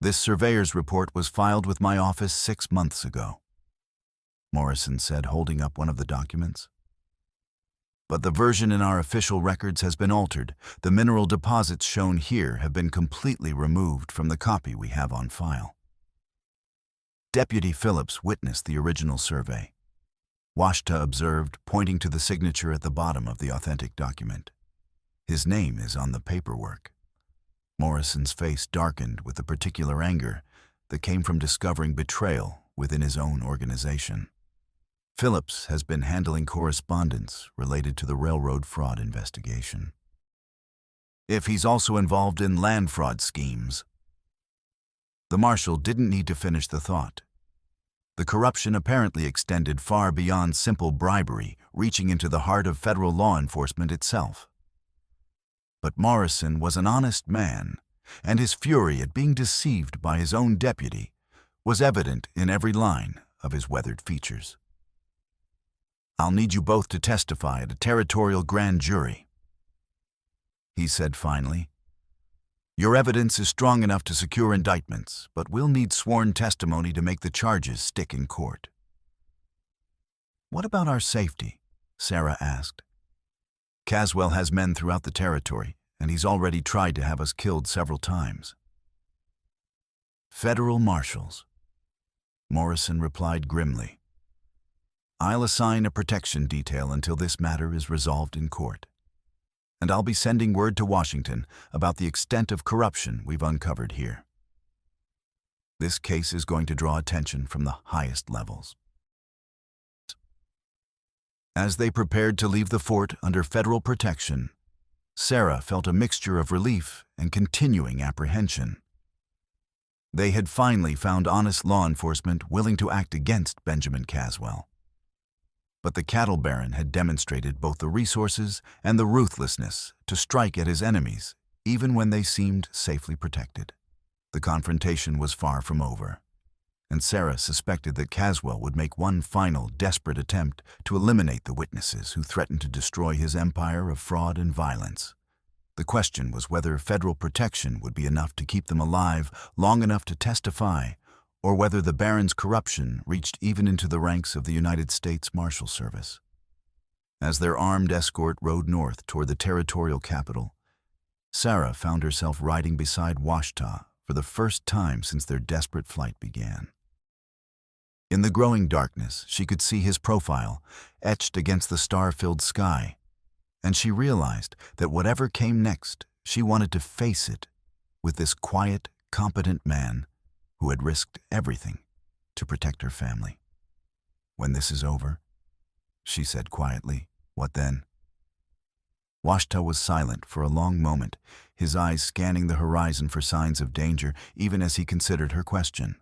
"This surveyor's report was filed with my office 6 months ago," Morrison said, holding up one of the documents. "But the version in our official records has been altered. The mineral deposits shown here have been completely removed from the copy we have on file." Deputy Phillips witnessed the original survey, Washta observed, pointing to the signature at the bottom of the authentic document. His name is on the paperwork. Morrison's face darkened with the particular anger that came from discovering betrayal within his own organization. Phillips has been handling correspondence related to the railroad fraud investigation. If he's also involved in land fraud schemes. The marshal didn't need to finish the thought. The corruption apparently extended far beyond simple bribery, reaching into the heart of federal law enforcement itself. But Morrison was an honest man, and his fury at being deceived by his own deputy was evident in every line of his weathered features. "I'll need you both to testify at a territorial grand jury," he said finally. "Your evidence is strong enough to secure indictments, but we'll need sworn testimony to make the charges stick in court." "What about our safety?" Sarah asked. "Caswell has men throughout the territory, and he's already tried to have us killed several times." "Federal marshals," Morrison replied grimly. "I'll assign a protection detail until this matter is resolved in court. And I'll be sending word to Washington about the extent of corruption we've uncovered here. This case is going to draw attention from the highest levels." As they prepared to leave the fort under federal protection, Sarah felt a mixture of relief and continuing apprehension. They had finally found honest law enforcement willing to act against Benjamin Caswell. But the cattle baron had demonstrated both the resources and the ruthlessness to strike at his enemies, even when they seemed safely protected. The confrontation was far from over, and Sarah suspected that Caswell would make one final desperate attempt to eliminate the witnesses who threatened to destroy his empire of fraud and violence. The question was whether federal protection would be enough to keep them alive long enough to testify, or whether the baron's corruption reached even into the ranks of the United States Marshal Service. As their armed escort rode north toward the territorial capital, Sarah found herself riding beside Washta for the first time since their desperate flight began. In the growing darkness, she could see his profile etched against the star-filled sky, and she realized that whatever came next, she wanted to face it with this quiet, competent man who had risked everything to protect her family. "When this is over," she said quietly, "what then?" Washta was silent for a long moment, his eyes scanning the horizon for signs of danger, even as he considered her question.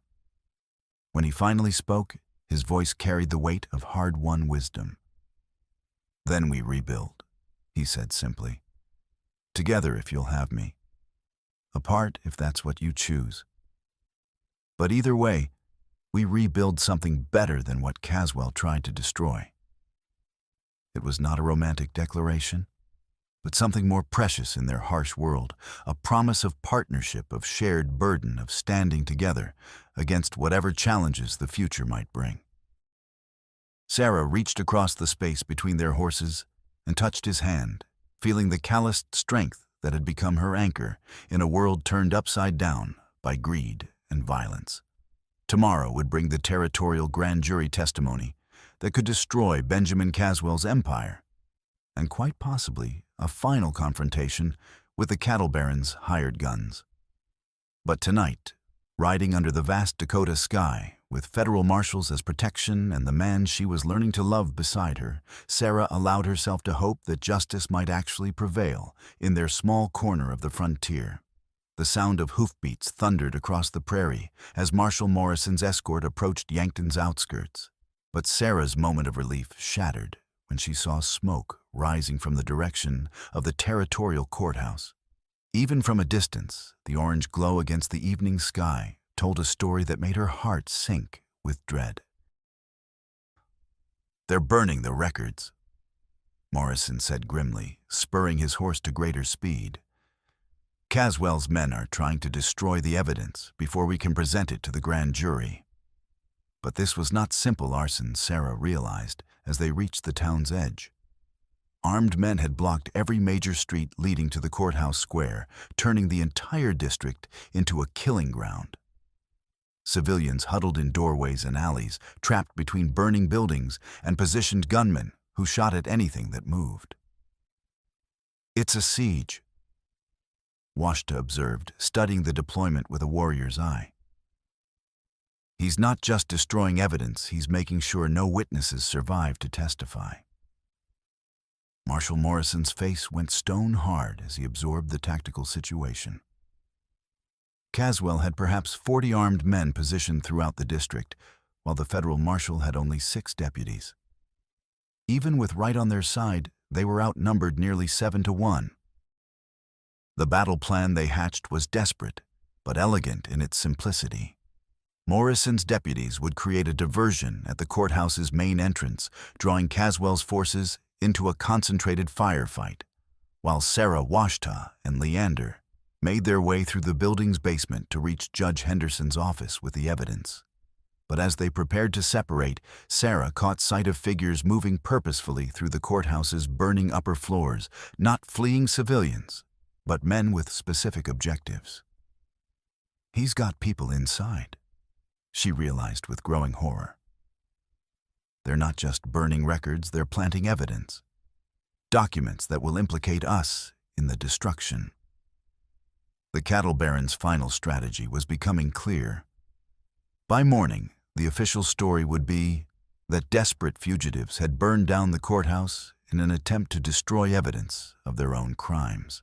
When he finally spoke, his voice carried the weight of hard-won wisdom. "Then we rebuild," he said simply. "Together if you'll have me. Apart if that's what you choose. But either way, we rebuild something better than what Caswell tried to destroy." It was not a romantic declaration, but something more precious in their harsh world, a promise of partnership, of shared burden, of standing together against whatever challenges the future might bring. Sarah reached across the space between their horses and touched his hand, feeling the calloused strength that had become her anchor in a world turned upside down by greed and violence. Tomorrow would bring the territorial grand jury testimony that could destroy Benjamin Caswell's empire, and quite possibly a final confrontation with the cattle baron's hired guns. But tonight, riding under the vast Dakota sky, with federal marshals as protection and the man she was learning to love beside her, Sarah allowed herself to hope that justice might actually prevail in their small corner of the frontier. The sound of hoofbeats thundered across the prairie as Marshal Morrison's escort approached Yankton's outskirts. But Sarah's moment of relief shattered when she saw smoke rising from the direction of the territorial courthouse. Even from a distance, the orange glow against the evening sky told a story that made her heart sink with dread. "They're burning the records," Morrison said grimly, spurring his horse to greater speed. "Caswell's men are trying to destroy the evidence before we can present it to the grand jury." But this was not simple arson, Sarah realized as they reached the town's edge. Armed men had blocked every major street leading to the courthouse square, turning the entire district into a killing ground. civilians huddled in doorways and alleys, trapped between burning buildings, and positioned gunmen who shot at anything that moved. "It's a siege," Washta observed, studying the deployment with a warrior's eye. "He's not just destroying evidence, he's making sure no witnesses survive to testify." Marshal Morrison's face went stone hard as he absorbed the tactical situation. Caswell had perhaps 40 armed men positioned throughout the district, while the federal marshal had only 6 deputies. Even with right on their side, they were outnumbered nearly 7-1. The battle plan they hatched was desperate, but elegant in its simplicity. Morrison's deputies would create a diversion at the courthouse's main entrance, drawing Caswell's forces into a concentrated firefight, while Sarah, Washta, and Leander made their way through the building's basement to reach Judge Henderson's office with the evidence. But as they prepared to separate, Sarah caught sight of figures moving purposefully through the courthouse's burning upper floors, not fleeing civilians, but men with specific objectives. "He's got people inside," she realized with growing horror. "They're not just burning records, they're planting evidence. Documents that will implicate us in the destruction." The cattle baron's final strategy was becoming clear. By morning, the official story would be that desperate fugitives had burned down the courthouse in an attempt to destroy evidence of their own crimes.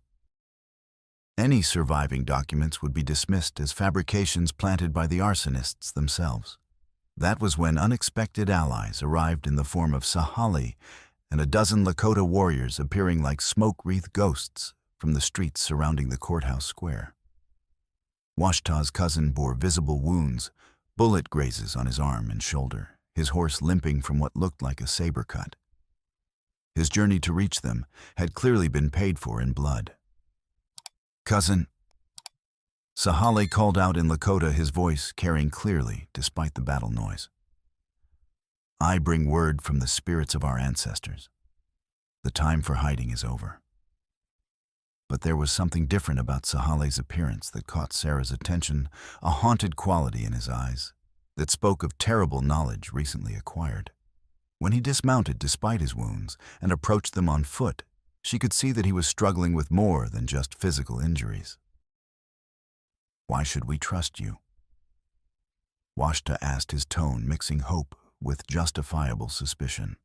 Any surviving documents would be dismissed as fabrications planted by the arsonists themselves. That was when unexpected allies arrived in the form of Sahali and a dozen Lakota warriors appearing like smoke-wreathed ghosts from the streets surrounding the courthouse square. Washta's cousin bore visible wounds, bullet grazes on his arm and shoulder, his horse limping from what looked like a saber cut. His journey to reach them had clearly been paid for in blood. "Cousin," Sahale called out in Lakota, his voice carrying clearly despite the battle noise. "I bring word from the spirits of our ancestors. The time for hiding is over." But there was something different about Sahale's appearance that caught Sarah's attention, a haunted quality in his eyes that spoke of terrible knowledge recently acquired. When he dismounted despite his wounds and approached them on foot, she could see that he was struggling with more than just physical injuries. "Why should we trust you?" Washta asked, his tone mixing hope with justifiable suspicion.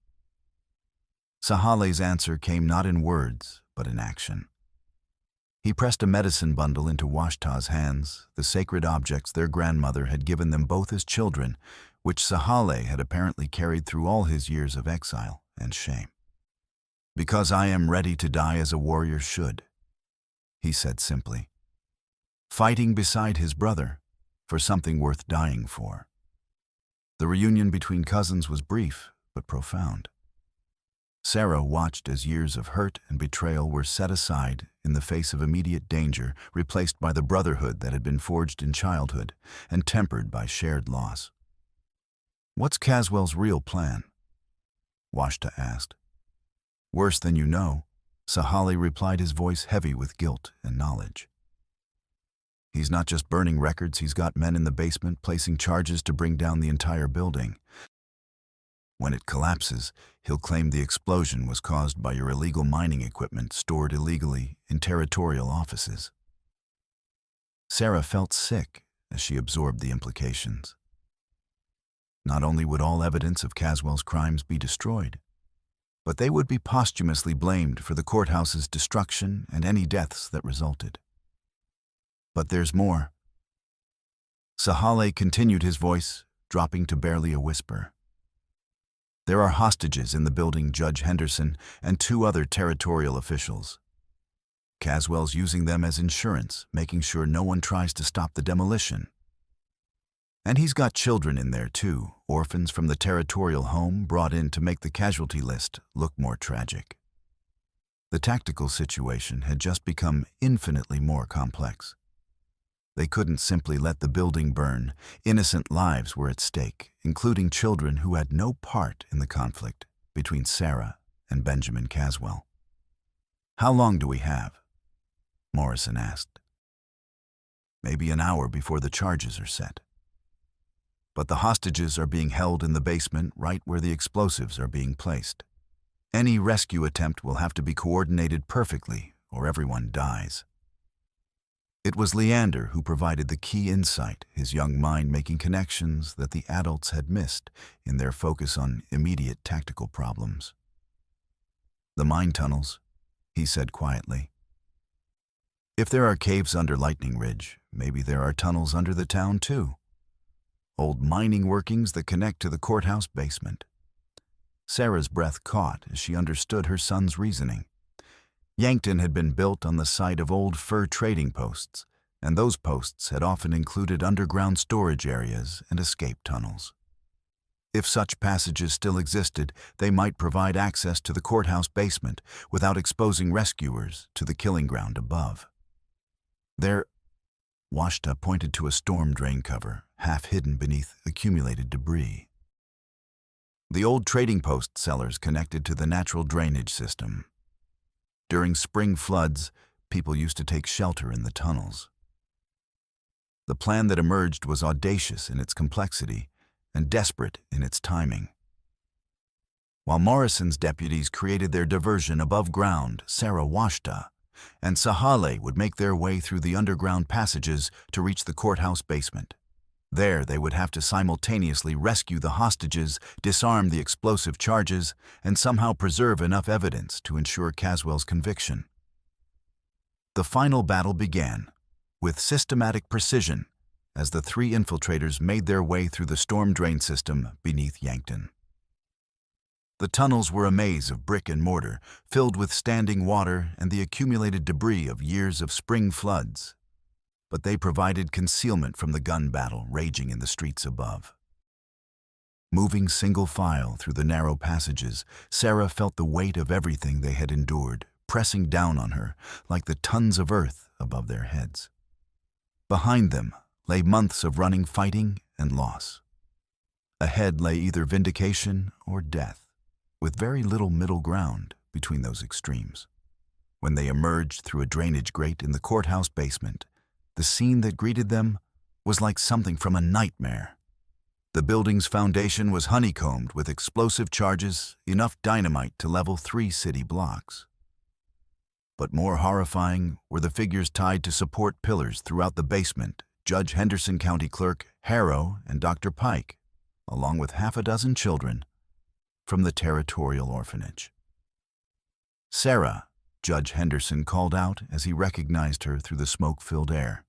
Sahale's answer came not in words, but in action. He pressed a medicine bundle into Washta's hands, the sacred objects their grandmother had given them both as children, which Sahale had apparently carried through all his years of exile and shame. "Because I am ready to die as a warrior should," he said simply, fighting beside his brother for something worth dying for. The reunion between cousins was brief but profound. Sarah watched as years of hurt and betrayal were set aside in the face of immediate danger, replaced by the brotherhood that had been forged in childhood and tempered by shared loss. "What's Caswell's real plan?" Washta asked. "Worse than you know," Sahale replied, his voice heavy with guilt and knowledge. "He's not just burning records, he's got men in the basement placing charges to bring down the entire building. When it collapses, he'll claim the explosion was caused by your illegal mining equipment stored illegally in territorial offices." Sarah felt sick as she absorbed the implications. Not only would all evidence of Caswell's crimes be destroyed, but they would be posthumously blamed for the courthouse's destruction and any deaths that resulted. "But there's more." Sahale continued, his voice dropping to barely a whisper. "There are hostages in the building, Judge Henderson and 2 other territorial officials. Caswell's using them as insurance, making sure no one tries to stop the demolition. And he's got children in there too, orphans from the territorial home brought in to make the casualty list look more tragic." The tactical situation had just become infinitely more complex. They couldn't simply let the building burn. Innocent lives were at stake, including children who had no part in the conflict between Sarah and Benjamin Caswell. "How long do we have?" Morrison asked. "Maybe an hour before the charges are set." but the hostages are being held in the basement right where the explosives are being placed. Any rescue attempt will have to be coordinated perfectly, or everyone dies. It was Leander who provided the key insight, his young mind making connections that the adults had missed in their focus on immediate tactical problems. "The mine tunnels," he said quietly. "If there are caves under Lightning Ridge, maybe there are tunnels under the town too. Old mining workings that connect to the courthouse basement." Sarah's breath caught as she understood her son's reasoning. Yankton had been built on the site of old fur trading posts, and those posts had often included underground storage areas and escape tunnels. If such passages still existed, they might provide access to the courthouse basement without exposing rescuers to the killing ground above. There, Washta pointed to a storm drain cover, half hidden beneath accumulated debris. The old trading post cellars connected to the natural drainage system. During spring floods, people used to take shelter in the tunnels. The plan that emerged was audacious in its complexity and desperate in its timing. While Morrison's deputies created their diversion above ground, Sarah Washta and Sahale would make their way through the underground passages to reach the courthouse basement. There, they would have to simultaneously rescue the hostages, disarm the explosive charges, and somehow preserve enough evidence to ensure Caswell's conviction. The final battle began, with systematic precision, as the three infiltrators made their way through the storm drain system beneath Yankton. The tunnels were a maze of brick and mortar, filled with standing water and the accumulated debris of years of spring floods. But they provided concealment from the gun battle raging in the streets above. Moving single file through the narrow passages, Sarah felt the weight of everything they had endured, pressing down on her like the tons of earth above their heads. Behind them lay months of running fighting and loss. Ahead lay either vindication or death, with very little middle ground between those extremes. When they emerged through a drainage grate in the courthouse basement, the scene that greeted them was like something from a nightmare. The building's foundation was honeycombed with explosive charges, enough dynamite to level 3 city blocks. But more horrifying were the figures tied to support pillars throughout the basement: Judge Henderson County Clerk Harrow and Dr. Pike, along with half a dozen children from the territorial orphanage. "Sarah," Judge Henderson called out as he recognized her through the smoke-filled air.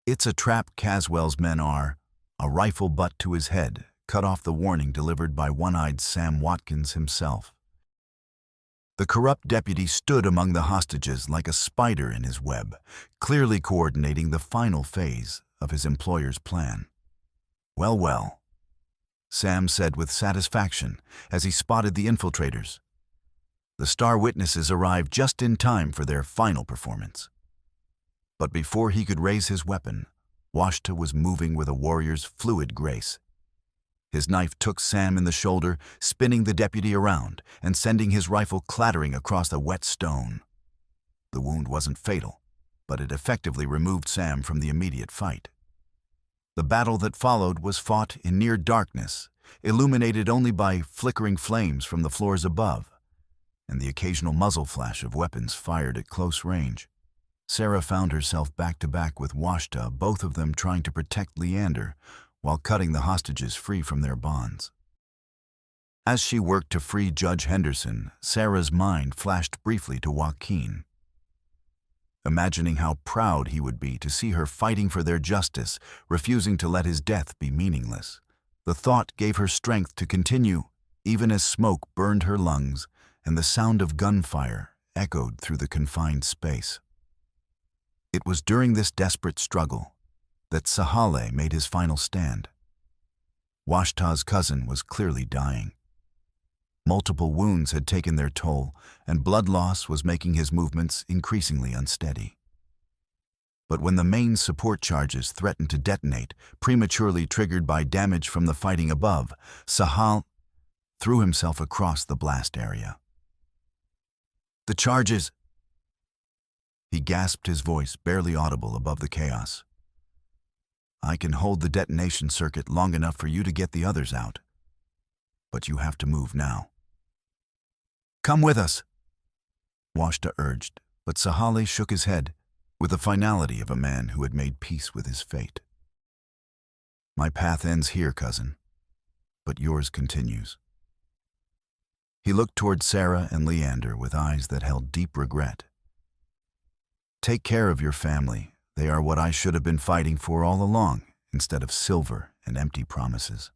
"It's a trap. Caswell's men are." A rifle butt to his head cut off the warning delivered by one-eyed Sam Watkins himself. The corrupt deputy stood among the hostages like a spider in his web, clearly coordinating the final phase of his employer's plan. "Well, well," Sam said with satisfaction as he spotted the infiltrators. The star witnesses arrived just in time for their final performance. But before he could raise his weapon, Washta was moving with a warrior's fluid grace. His knife took Sam in the shoulder, spinning the deputy around and sending his rifle clattering across the wet stone. The wound wasn't fatal, but it effectively removed Sam from the immediate fight. The battle that followed was fought in near darkness, illuminated only by flickering flames from the floors above, and the occasional muzzle flash of weapons fired at close range. Sarah found herself back-to-back with Washta, both of them trying to protect Leander while cutting the hostages free from their bonds. As she worked to free Judge Henderson, Sarah's mind flashed briefly to Joaquin. Imagining how proud he would be to see her fighting for their justice, refusing to let his death be meaningless. The thought gave her strength to continue, even as smoke burned her lungs and the sound of gunfire echoed through the confined space. It was during this desperate struggle that Sahale made his final stand. Washta's cousin was clearly dying. Multiple wounds had taken their toll, and blood loss was making his movements increasingly unsteady. But when the main support charges threatened to detonate, prematurely triggered by damage from the fighting above, Sahal threw himself across the blast area. "The charges!" He gasped, his voice barely audible above the chaos. I can hold the detonation circuit long enough for you to get the others out. But you have to move now. Come with us, Washta urged, but Sahale shook his head with the finality of a man who had made peace with his fate. My path ends here, cousin, but yours continues. He looked toward Sarah and Leander with eyes that held deep regret. Take care of your family. They are what I should have been fighting for all along, instead of silver and empty promises.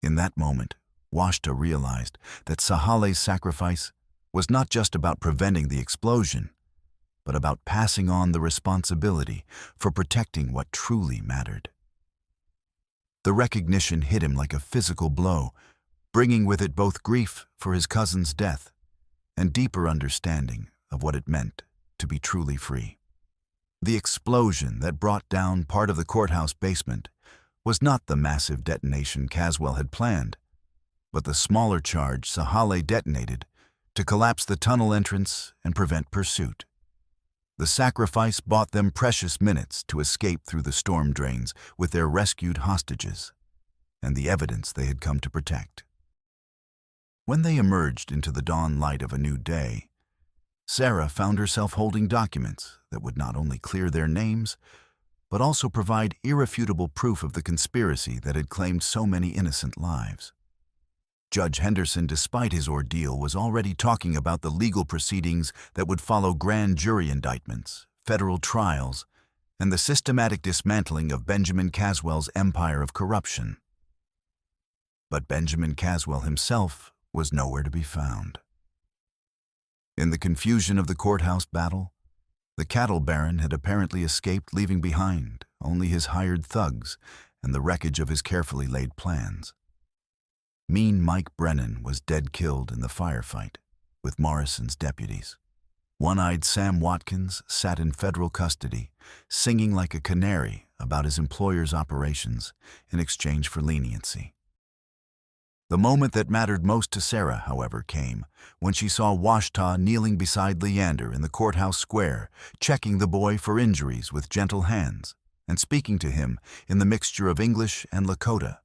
In that moment, Washta realized that Sahale's sacrifice was not just about preventing the explosion, but about passing on the responsibility for protecting what truly mattered. The recognition hit him like a physical blow, bringing with it both grief for his cousin's death and deeper understanding of what it meant to be truly free. The explosion that brought down part of the courthouse basement was not the massive detonation Caswell had planned, but the smaller charge Sahale detonated to collapse the tunnel entrance and prevent pursuit. The sacrifice bought them precious minutes to escape through the storm drains with their rescued hostages and the evidence they had come to protect. When they emerged into the dawn light of a new day, Sarah found herself holding documents that would not only clear their names, but also provide irrefutable proof of the conspiracy that had claimed so many innocent lives. Judge Henderson, despite his ordeal, was already talking about the legal proceedings that would follow grand jury indictments, federal trials, and the systematic dismantling of Benjamin Caswell's empire of corruption. But Benjamin Caswell himself was nowhere to be found. In the confusion of the courthouse battle, the cattle baron had apparently escaped, leaving behind only his hired thugs and the wreckage of his carefully laid plans. Mean Mike Brennan was dead killed in the firefight with Morrison's deputies. One-eyed Sam Watkins sat in federal custody, singing like a canary about his employer's operations in exchange for leniency. The moment that mattered most to Sarah, however, came when she saw Washta kneeling beside Leander in the courthouse square, checking the boy for injuries with gentle hands and speaking to him in the mixture of English and Lakota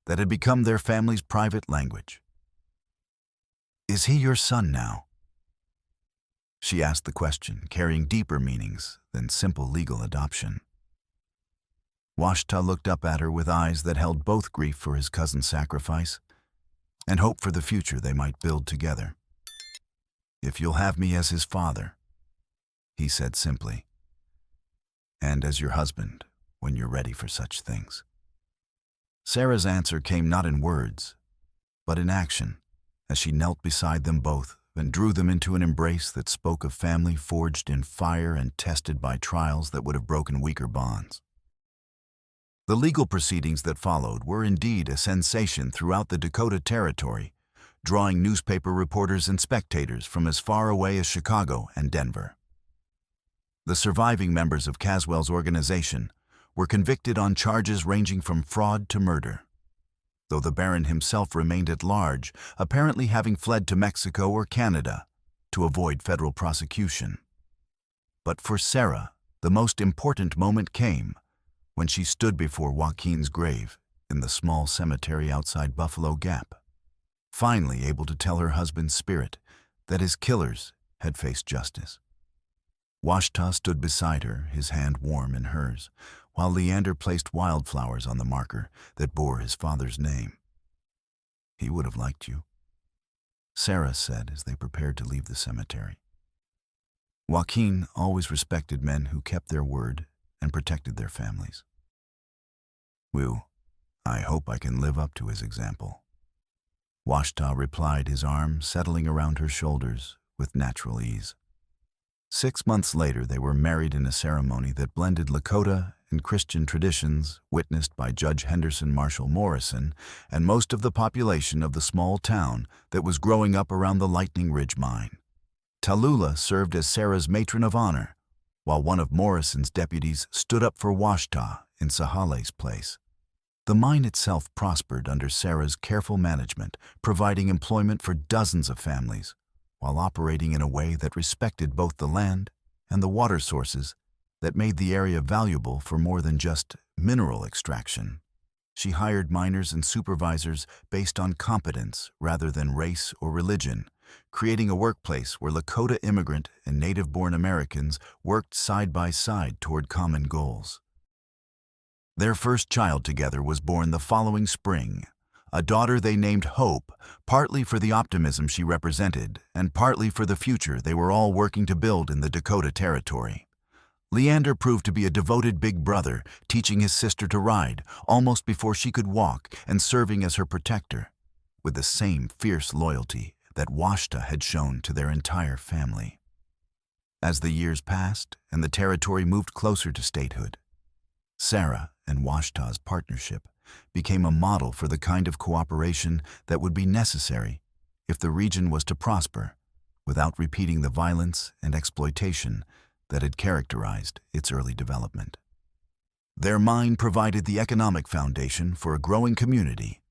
that had become their family's private language. "Is he your son now?" She asked the question, carrying deeper meanings than simple legal adoption. Washta looked up at her with eyes that held both grief for his cousin's sacrifice and hope for the future they might build together. "If you'll have me as his father," he said simply, "and as your husband when you're ready for such things." Sarah's answer came not in words, but in action, as she knelt beside them both and drew them into an embrace that spoke of family forged in fire and tested by trials that would have broken weaker bonds. The legal proceedings that followed were indeed a sensation throughout the Dakota Territory, drawing newspaper reporters and spectators from as far away as Chicago and Denver. The surviving members of Caswell's organization were convicted on charges ranging from fraud to murder, though the Baron himself remained at large, apparently having fled to Mexico or Canada to avoid federal prosecution. But for Sarah, the most important moment came when she stood before Joaquin's grave in the small cemetery outside Buffalo Gap, finally able to tell her husband's spirit that his killers had faced justice. Washta stood beside her, his hand warm in hers, while Leander placed wildflowers on the marker that bore his father's name. "He would have liked you," Sarah said as they prepared to leave the cemetery. Joaquin always respected men who kept their word and protected their families. "Well, I hope I can live up to his example," Washta replied, his arm settling around her shoulders with natural ease. 6 months later, they were married in a ceremony that blended Lakota and Christian traditions, witnessed by Judge Henderson Marshall Morrison and most of the population of the small town that was growing up around the Lightning Ridge mine. Tallulah served as Sarah's matron of honor, while one of Morrison's deputies stood up for Washta in Sahale's place. The mine itself prospered under Sarah's careful management, providing employment for dozens of families, while operating in a way that respected both the land and the water sources that made the area valuable for more than just mineral extraction. She hired miners and supervisors based on competence rather than race or religion, creating a workplace where Lakota immigrant and native-born Americans worked side by side toward common goals. Their first child together was born the following spring, a daughter they named Hope, partly for the optimism she represented and partly for the future they were all working to build in the Dakota Territory. Leander proved to be a devoted big brother, teaching his sister to ride almost before she could walk and serving as her protector, with the same fierce loyalty that Washta had shown to their entire family. As the years passed and the territory moved closer to statehood, Sarah and Washta's partnership became a model for the kind of cooperation that would be necessary if the region was to prosper without repeating the violence and exploitation that had characterized its early development. Their mine provided the economic foundation for a growing community,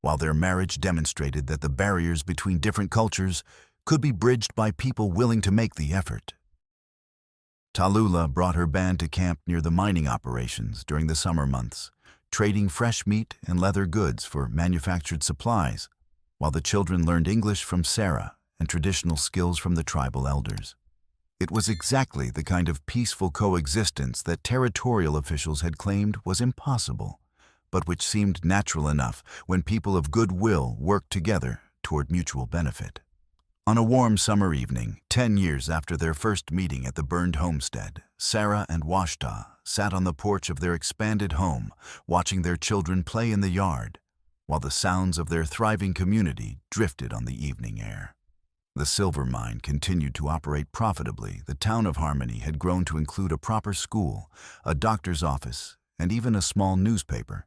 while their marriage demonstrated that the barriers between different cultures could be bridged by people willing to make the effort. Tallulah brought her band to camp near the mining operations during the summer months, trading fresh meat and leather goods for manufactured supplies, while the children learned English from Sarah and traditional skills from the tribal elders. It was exactly the kind of peaceful coexistence that territorial officials had claimed was impossible, but which seemed natural enough when people of goodwill worked together toward mutual benefit. On a warm summer evening, 10 years after their first meeting at the burned homestead, Sarah and Washta sat on the porch of their expanded home, watching their children play in the yard, while the sounds of their thriving community drifted on the evening air. The silver mine continued to operate profitably. The town of Harmony had grown to include a proper school, a doctor's office, and even a small newspaper,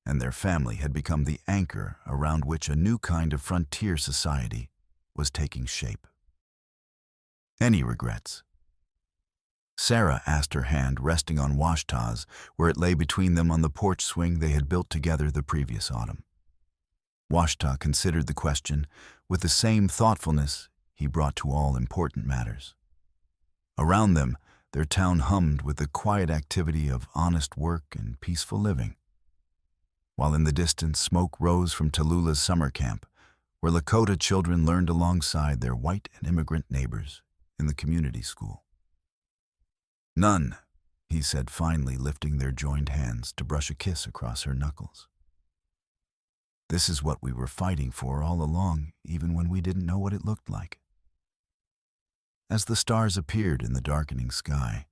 and their family had become the anchor around which a new kind of frontier society was taking shape. Any regrets? Sarah asked, her hand resting on Washta's, where it lay between them on the porch swing they had built together the previous autumn. Washta considered the question with the same thoughtfulness he brought to all important matters. Around them, their town hummed with the quiet activity of honest work and peaceful living, while in the distance smoke rose from Tallulah's summer camp, where Lakota children learned alongside their white and immigrant neighbors in the community school. "None," he said finally, lifting their joined hands to brush a kiss across her knuckles. "This is what we were fighting for all along, even when we didn't know what it looked like." As the stars appeared in the darkening sky,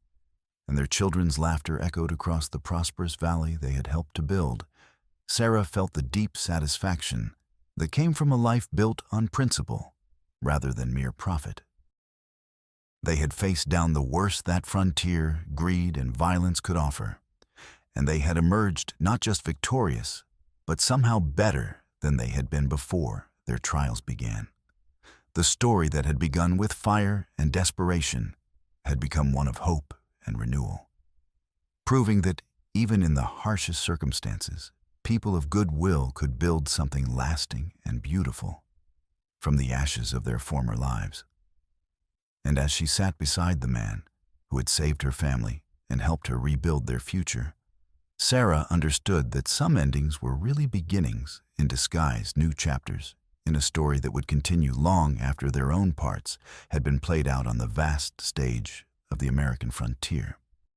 and their children's laughter echoed across the prosperous valley they had helped to build, Sarah felt the deep satisfaction that came from a life built on principle rather than mere profit. They had faced down the worst that frontier, greed, and violence could offer, and they had emerged not just victorious, but somehow better than they had been before their trials began. The story that had begun with fire and desperation had become one of hope and renewal, proving that even in the harshest circumstances, people of goodwill could build something lasting and beautiful from the ashes of their former lives. And as she sat beside the man who had saved her family and helped her rebuild their future, Sarah understood that some endings were really beginnings in disguise, new chapters in a story that would continue long after their own parts had been played out on the vast stage of the American frontier.